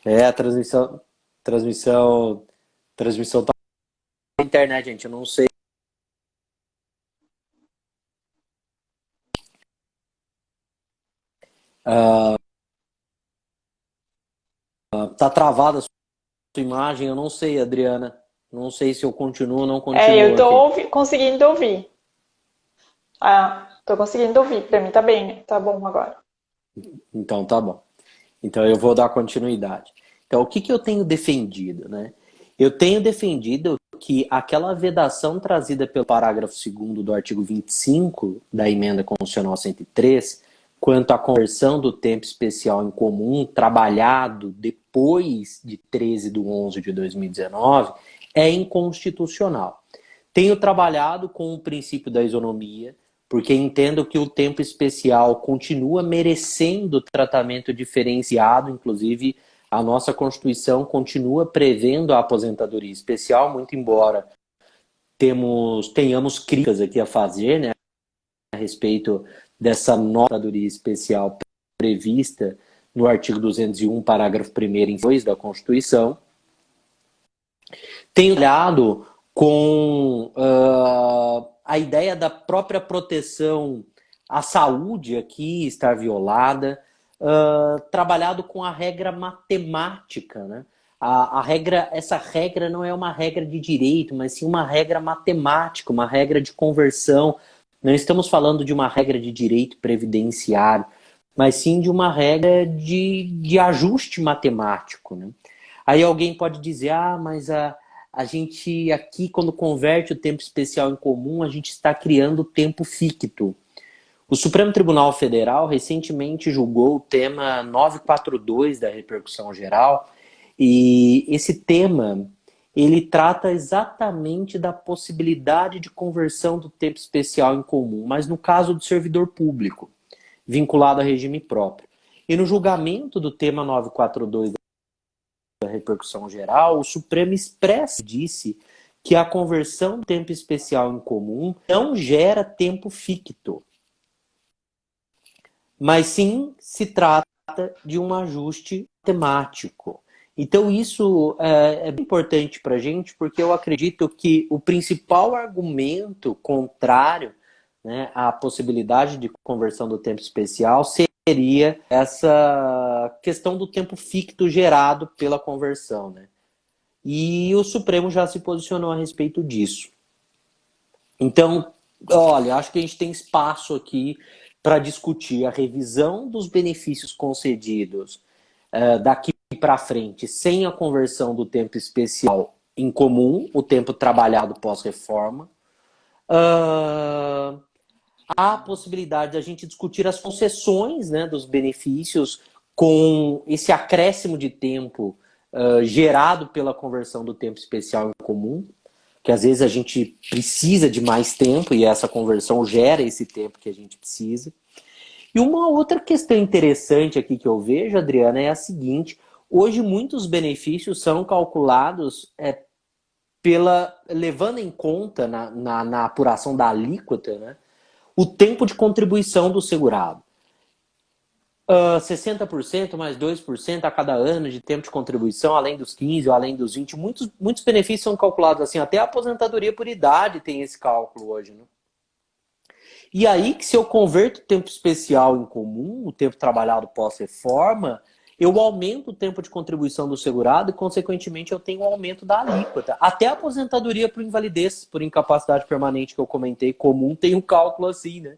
É, a transmissão tá na internet, gente. Eu não sei. Tá travada a sua imagem, eu não sei, Adriana. Não sei se eu continuo ou não Eu continuo aqui. estou conseguindo ouvir. Ah, estou conseguindo ouvir. Para mim tá bem, tá bom agora. Então tá bom. Então eu vou dar continuidade. Então, o que que eu tenho defendido, né? Eu tenho defendido que aquela vedação trazida pelo parágrafo 2º do artigo 25 da Emenda Constitucional 103, quanto à conversão do tempo especial em comum trabalhado depois de 13 de 11 de 2019, é inconstitucional. Tenho trabalhado com o princípio da isonomia, porque entendo que o tempo especial continua merecendo tratamento diferenciado, inclusive a nossa Constituição continua prevendo a aposentadoria especial, muito embora tenhamos críticas aqui a fazer, né, a respeito dessa nova aposentadoria especial prevista no artigo 201, parágrafo 1º, inciso 2 da Constituição. Tenho olhado com a ideia da própria proteção à saúde aqui estar violada, trabalhado com a regra matemática, né? Essa regra não é uma regra de direito, mas sim uma regra matemática, uma regra de conversão. Não estamos falando de uma regra de direito previdenciário, mas sim de uma regra de ajuste matemático, né? Aí alguém pode dizer, mas a gente aqui, quando converte o tempo especial em comum, a gente está criando tempo ficto. O Supremo Tribunal Federal recentemente julgou o tema 942 da repercussão geral, e esse tema ele trata exatamente da possibilidade de conversão do tempo especial em comum, mas no caso do servidor público, vinculado a regime próprio. E no julgamento do tema 942 da repercussão geral, o Supremo expresso disse que a conversão do tempo especial em comum não gera tempo ficto, mas sim se trata de um ajuste temático. Então isso é bem importante para a gente, porque eu acredito que o principal argumento contrário, né, à possibilidade de conversão do tempo especial seria essa questão do tempo ficto gerado pela conversão, né? E o Supremo já se posicionou a respeito disso. Então, olha, acho que a gente tem espaço aqui para discutir a revisão dos benefícios concedidos daqui para frente, sem a conversão do tempo especial em comum, o tempo trabalhado pós-reforma. Há a possibilidade de a gente discutir as concessões, né, dos benefícios com esse acréscimo de tempo gerado pela conversão do tempo especial em comum, que às vezes a gente precisa de mais tempo e essa conversão gera esse tempo que a gente precisa. E uma outra questão interessante aqui que eu vejo, Adriana, é a seguinte: hoje muitos benefícios são calculados levando em conta na apuração da alíquota, né, o tempo de contribuição do segurado. 60% mais 2% a cada ano de tempo de contribuição, além dos 15 ou além dos 20. Muitos benefícios são calculados assim. Até a aposentadoria por idade tem esse cálculo hoje, né? E aí, que se eu converto o tempo especial em comum, o tempo trabalhado pós-reforma, eu aumento o tempo de contribuição do segurado e, consequentemente, eu tenho um aumento da alíquota. Até a aposentadoria por invalidez, por incapacidade permanente que eu comentei, comum, tem um cálculo assim, né?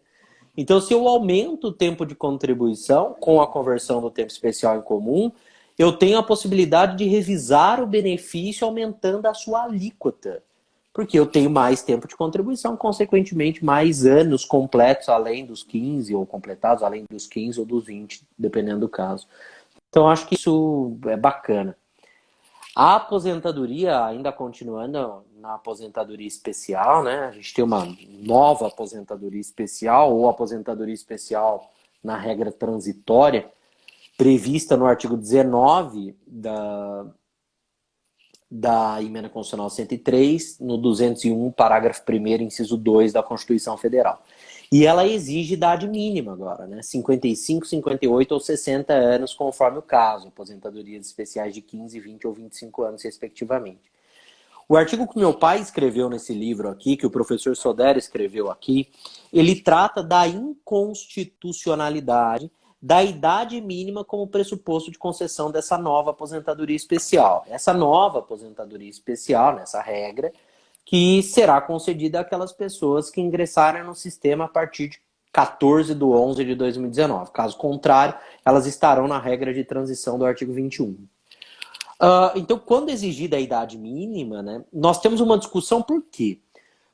Então, se eu aumento o tempo de contribuição com a conversão do tempo especial em comum, eu tenho a possibilidade de revisar o benefício aumentando a sua alíquota. Porque eu tenho mais tempo de contribuição, consequentemente, mais anos completos além dos 15, ou completados além dos 15 ou dos 20, dependendo do caso. Então, acho que isso é bacana. A aposentadoria, ainda continuando na aposentadoria especial, né? A gente tem uma nova aposentadoria especial, ou aposentadoria especial na regra transitória, prevista no artigo 19 da Emenda Constitucional 103, no 201, parágrafo 1º, inciso 2 da Constituição Federal. E ela exige idade mínima agora, né? 55, 58 ou 60 anos, conforme o caso. Aposentadorias especiais de 15, 20 ou 25 anos, respectivamente. O artigo que meu pai escreveu nesse livro aqui, que o professor Sodero escreveu aqui, ele trata da inconstitucionalidade da idade mínima como pressuposto de concessão dessa nova aposentadoria especial. Essa nova aposentadoria especial, nessa regra, que será concedida àquelas pessoas que ingressaram no sistema a partir de 14/11/2019. Caso contrário, elas estarão na regra de transição do artigo 21. Então, quando exigida a idade mínima, né, nós temos uma discussão por quê?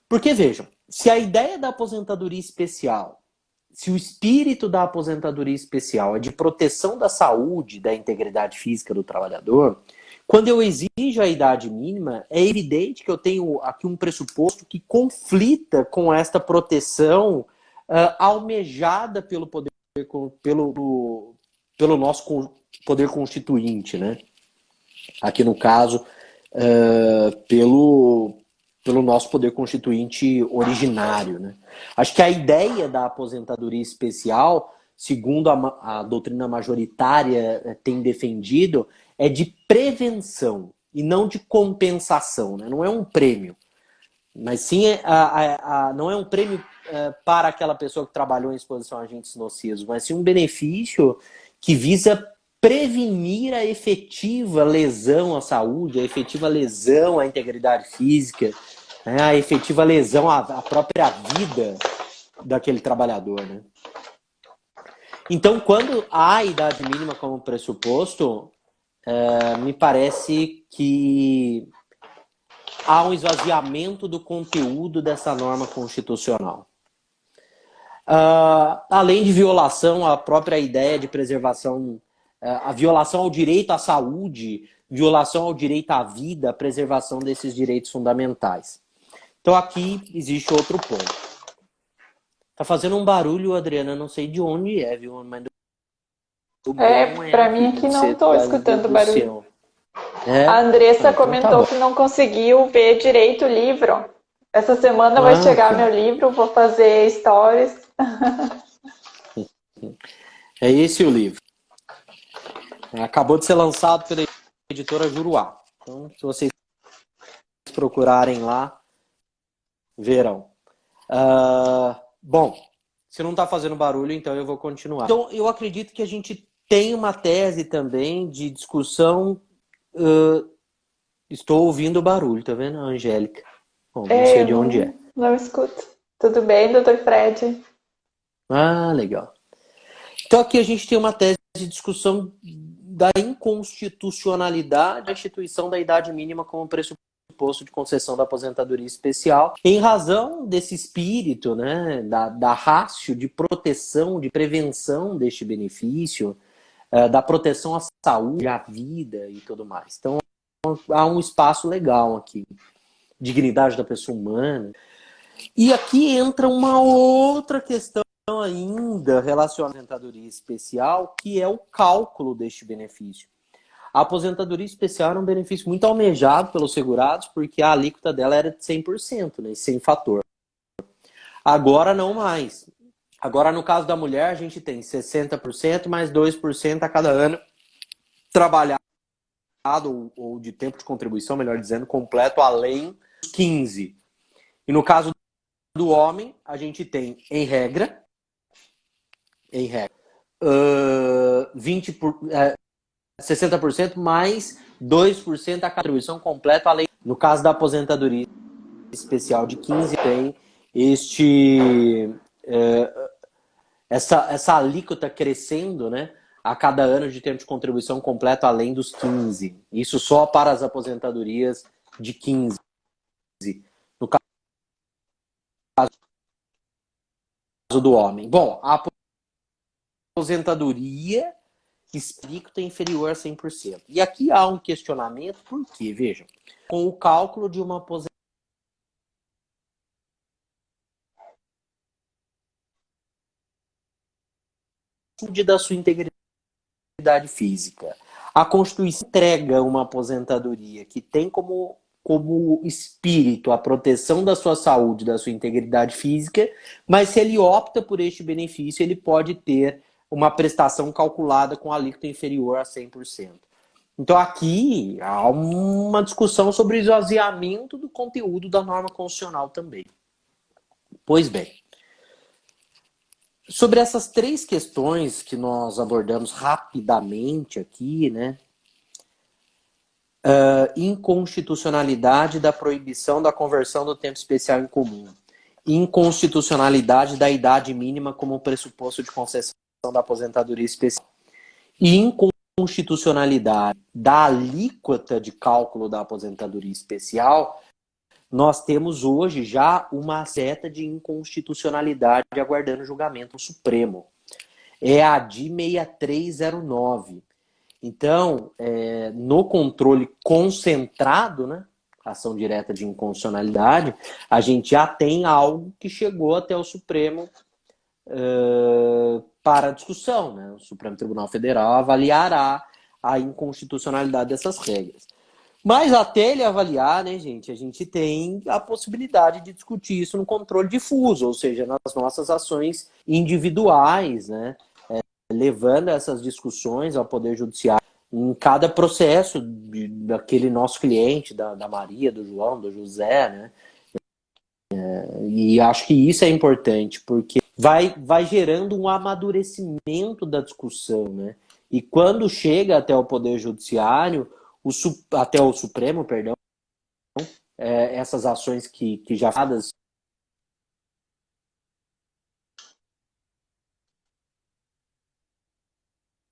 Porque, vejam, se a ideia da aposentadoria especial, se o espírito da aposentadoria especial é de proteção da saúde, da integridade física do trabalhador, quando eu exijo a idade mínima, é evidente que eu tenho aqui um pressuposto que conflita com esta proteção almejada pelo nosso poder constituinte, né? Aqui no caso, pelo nosso poder constituinte originário, né? Acho que a ideia da aposentadoria especial, segundo a doutrina majoritária tem defendido, é de prevenção e não de compensação, né? Não é um prêmio, mas sim não é um prêmio para aquela pessoa que trabalhou em exposição a agentes nocivos, mas sim um benefício que visa prevenir a efetiva lesão à saúde, a efetiva lesão à integridade física, né, a efetiva lesão à própria vida daquele trabalhador, né? Então, quando há a idade mínima como pressuposto, me parece que há um esvaziamento do conteúdo dessa norma constitucional. Além de violação à própria ideia de preservação, a violação ao direito à saúde, violação ao direito à vida, a preservação desses direitos fundamentais. Então aqui existe outro ponto. Tá fazendo um barulho, Adriana, não sei de onde é, viu? Mas para mim aqui não estou escutando barulho. A Andressa então comentou que não conseguiu ver direito o livro. Essa semana vai chegar meu livro, vou fazer stories. É esse o livro. Acabou de ser lançado pela editora Juruá. Então, se vocês procurarem lá, verão. Bom, se não está fazendo barulho, então eu vou continuar. Então, eu acredito que a gente tem uma tese também de discussão. Estou ouvindo barulho, tá vendo, Angélica? Bom, não sei de onde é. Não escuto. Tudo bem, doutor Fred? Legal. Então aqui a gente tem uma tese de discussão da inconstitucionalidade da instituição da idade mínima como pressuposto de concessão da aposentadoria especial, em razão desse espírito, né, da ratio de proteção, de prevenção deste benefício, da proteção à saúde, à vida e tudo mais. Então há um espaço legal aqui. Dignidade da pessoa humana. E aqui entra uma outra questão ainda relacionada à aposentadoria especial, que é o cálculo deste benefício. A aposentadoria especial era um benefício muito almejado pelos segurados, porque a alíquota dela era de 100%, né, sem fator. Agora não mais. Agora, no caso da mulher, a gente tem 60% mais 2% a cada ano trabalhado, ou de tempo de contribuição, melhor dizendo, completo, além dos 15. E no caso do homem, a gente tem, em regra, 60% mais 2% a contribuição completa, além. No caso da aposentadoria especial de 15, tem essa alíquota crescendo, né, a cada ano de tempo de contribuição completo, além dos 15. Isso só para as aposentadorias de 15. No caso do homem. Bom, a aposentadoria alíquota inferior a 100%. E aqui há um questionamento, por quê? Vejam, com o cálculo de uma aposentadoria da sua integridade física. A Constituição entrega uma aposentadoria que tem como espírito a proteção da sua saúde, da sua integridade física, mas se ele opta por este benefício, ele pode ter uma prestação calculada com alíquota inferior a 100%. Então aqui há uma discussão sobre o esvaziamento do conteúdo da norma constitucional também. Pois bem, sobre essas três questões que nós abordamos rapidamente aqui, né? Inconstitucionalidade da proibição da conversão do tempo especial em comum inconstitucionalidade da idade mínima como pressuposto de concessão da aposentadoria especial e inconstitucionalidade da alíquota de cálculo da aposentadoria especial, nós temos hoje já uma seta de inconstitucionalidade aguardando julgamento no Supremo. É a DI 6309. Então, no controle concentrado, né, ação direta de inconstitucionalidade, a gente já tem algo que chegou até o Supremo para discussão, né? O Supremo Tribunal Federal avaliará a inconstitucionalidade dessas regras. Mas até ele avaliar, né, gente, a gente tem a possibilidade de discutir isso no controle difuso, ou seja, nas nossas ações individuais, né, levando essas discussões ao Poder Judiciário em cada processo daquele nosso cliente, da Maria, do João, do José, né? E acho que isso é importante, porque vai gerando um amadurecimento da discussão, né? E quando chega até o Poder Judiciário, até o Supremo, perdão, essas ações que já dadas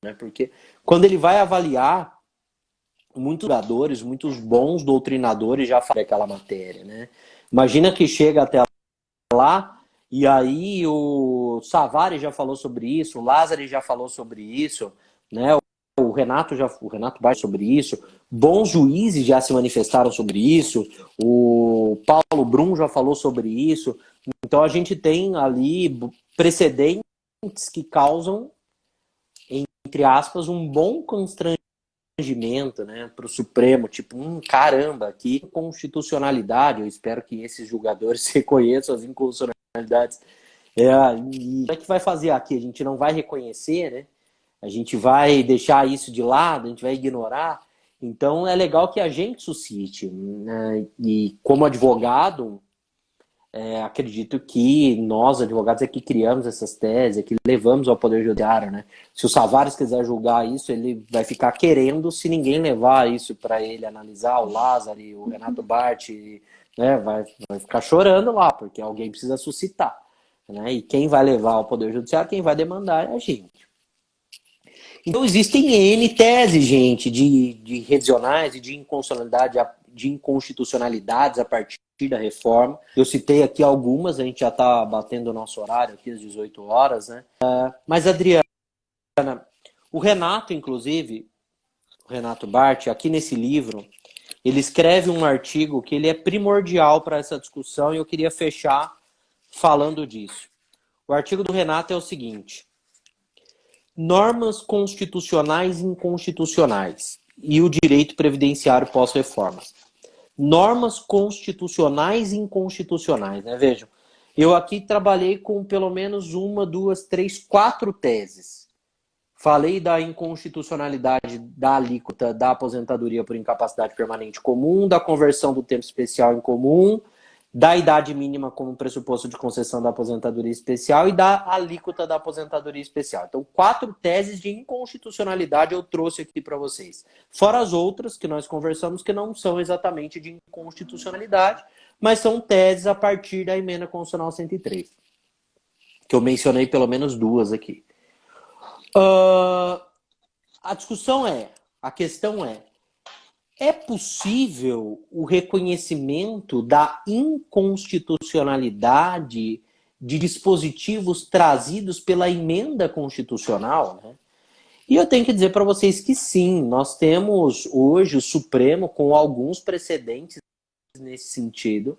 né? Porque quando ele vai avaliar, muitos jogadores, muitos bons doutrinadores já falam daquela matéria, né? Imagina que chega até lá e aí o Savary já falou sobre isso, o Lázaro já falou sobre isso, né? O Renato vai sobre isso, bons juízes já se manifestaram sobre isso, o Paulo Brum já falou sobre isso. Então a gente tem ali precedentes que causam, entre aspas, um bom constrangimento, né, para o Supremo, tipo, caramba, que constitucionalidade, eu espero que esses julgadores reconheçam as inconstitucionalidades. E como é que vai fazer aqui? A gente não vai reconhecer, né? A gente vai deixar isso de lado, a gente vai ignorar. Então é legal que a gente suscite, né? E como advogado, acredito que nós, advogados, é que criamos essas teses, é que levamos ao Poder Judiciário, né? Se o Savary quiser julgar isso, ele vai ficar querendo, se ninguém levar isso para ele analisar, o Lázaro, o Renato Bart, né? Vai ficar chorando lá, porque alguém precisa suscitar, né? E quem vai levar ao Poder Judiciário, quem vai demandar é a gente. Então existem N teses, gente, de revisionais e de inconstitucionalidades a partir da reforma. Eu citei aqui algumas, a gente já está batendo o nosso horário aqui às 18 horas, né? Mas, Adriana, o Renato, inclusive, o Renato Bart, aqui nesse livro, ele escreve um artigo que ele é primordial para essa discussão e eu queria fechar falando disso. O artigo do Renato é o seguinte: normas constitucionais e inconstitucionais e o direito previdenciário pós-reformas. Normas constitucionais e inconstitucionais, né? Vejam, eu aqui trabalhei com pelo menos 1, 2, 3, 4 teses. Falei da inconstitucionalidade da alíquota da aposentadoria por incapacidade permanente comum, da conversão do tempo especial em comum, da idade mínima como pressuposto de concessão da aposentadoria especial e da alíquota da aposentadoria especial. Então, 4 teses de inconstitucionalidade eu trouxe aqui para vocês. Fora as outras que nós conversamos que não são exatamente de inconstitucionalidade, mas são teses a partir da Emenda Constitucional 103, que eu mencionei pelo menos 2 aqui. A questão é possível o reconhecimento da inconstitucionalidade de dispositivos trazidos pela emenda constitucional, né? E eu tenho que dizer para vocês que sim, nós temos hoje o Supremo com alguns precedentes nesse sentido,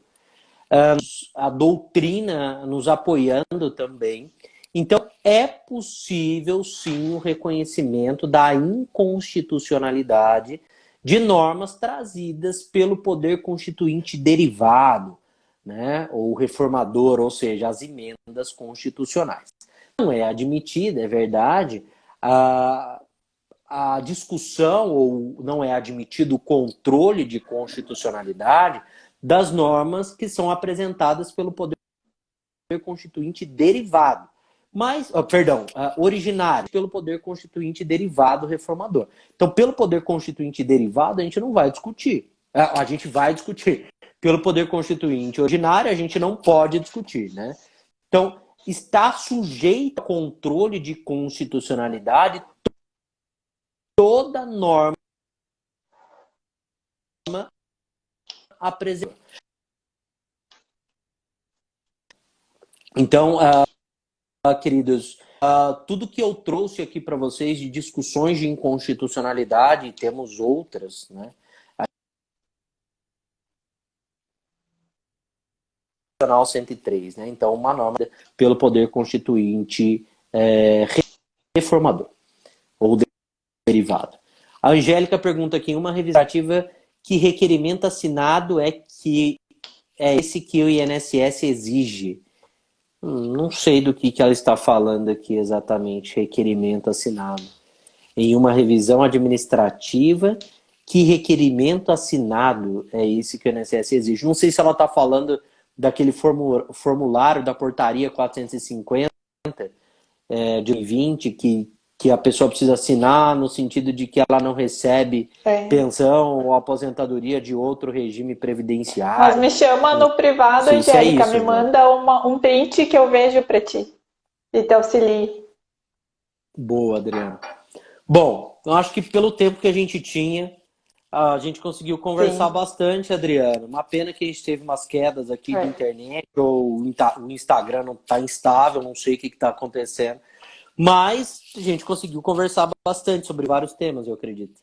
a doutrina nos apoiando também. Então, é possível sim o reconhecimento da inconstitucionalidade de normas trazidas pelo poder constituinte derivado, né, ou reformador, ou seja, as emendas constitucionais. Não é admitida, é verdade, a discussão, ou não é admitido o controle de constitucionalidade das normas que são apresentadas pelo poder constituinte derivado. Originário pelo poder constituinte derivado reformador. Então, pelo poder constituinte derivado, a gente não vai discutir. A gente vai discutir. pelo Poder Constituinte ordinário, a gente não pode discutir, né? Então, está sujeito a controle de constitucionalidade toda norma apresentada. Então, queridos, tudo que eu trouxe aqui para vocês de discussões de inconstitucionalidade, temos outras, né? Constitucional 103, né? Então, uma norma pelo Poder Constituinte reformador ou derivado. A Angélica pergunta aqui, uma revisativa, que requerimento assinado é esse que o INSS exige? Não sei do que ela está falando aqui exatamente, requerimento assinado. Em uma revisão administrativa, que requerimento assinado é esse que o INSS exige? Não sei se ela está falando daquele formulário da portaria 450 de 2020, que a pessoa precisa assinar no sentido de que ela não recebe pensão ou aposentadoria de outro regime previdenciário. Mas me chama no privado, Angélica, me manda um print que eu vejo para ti e te auxilie. Boa, Adriana. Bom, eu acho que pelo tempo que a gente tinha, a gente conseguiu conversar bastante, Adriana. Uma pena que a gente teve umas quedas aqui de internet, ou o Instagram não está instável, não sei o que está acontecendo. Mas a gente conseguiu conversar bastante sobre vários temas, eu acredito.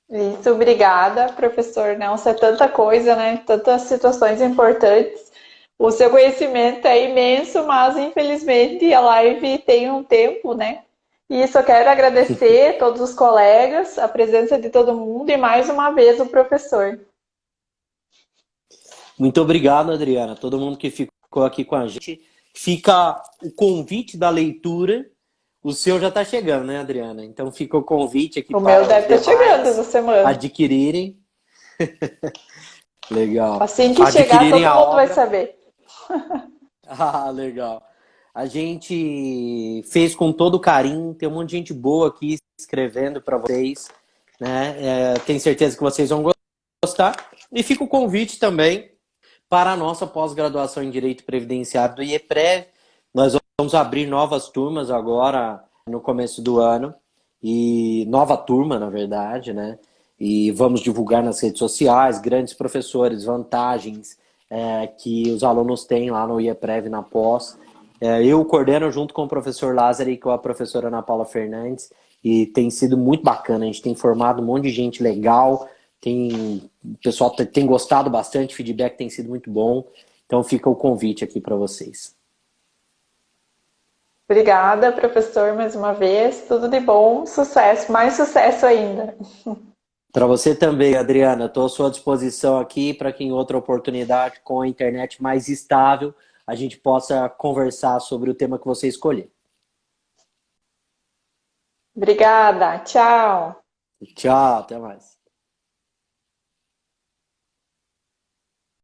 Isso, obrigada, professor Nelson. É tanta coisa, né? Tantas situações importantes. O seu conhecimento é imenso, mas infelizmente a live tem um tempo, né? E só quero agradecer a todos os colegas, a presença de todo mundo e mais uma vez o professor. Muito obrigado, Adriana. Todo mundo que ficou aqui com a gente. Fica o convite da leitura. O seu já está chegando, né, Adriana? Então fica o convite aqui para meu deve estar chegando essa semana. Adquirirem. Legal. Assim que chegar, todo mundo vai saber. Legal. A gente fez com todo carinho. Tem um monte de gente boa aqui escrevendo para vocês, né? Tenho certeza que vocês vão gostar. E fica o convite também para a nossa pós-graduação em Direito Previdenciário do IEPREV. Nós vamos abrir novas turmas agora no começo do ano. E nova turma, na verdade, né? E vamos divulgar nas redes sociais, grandes professores, vantagens que os alunos têm lá no IEPREV na pós. Eu coordeno junto com o professor Lázaro e com a professora Ana Paula Fernandes. E tem sido muito bacana. A gente tem formado um monte de gente legal. O pessoal tem gostado bastante, o feedback tem sido muito bom. Então fica o convite aqui para vocês. Obrigada, professor, mais uma vez. Tudo de bom, sucesso, mais sucesso ainda. Para você também, Adriana. Estou à sua disposição aqui para que em outra oportunidade, com a internet mais estável, a gente possa conversar sobre o tema que você escolher. Obrigada, tchau. Tchau, até mais.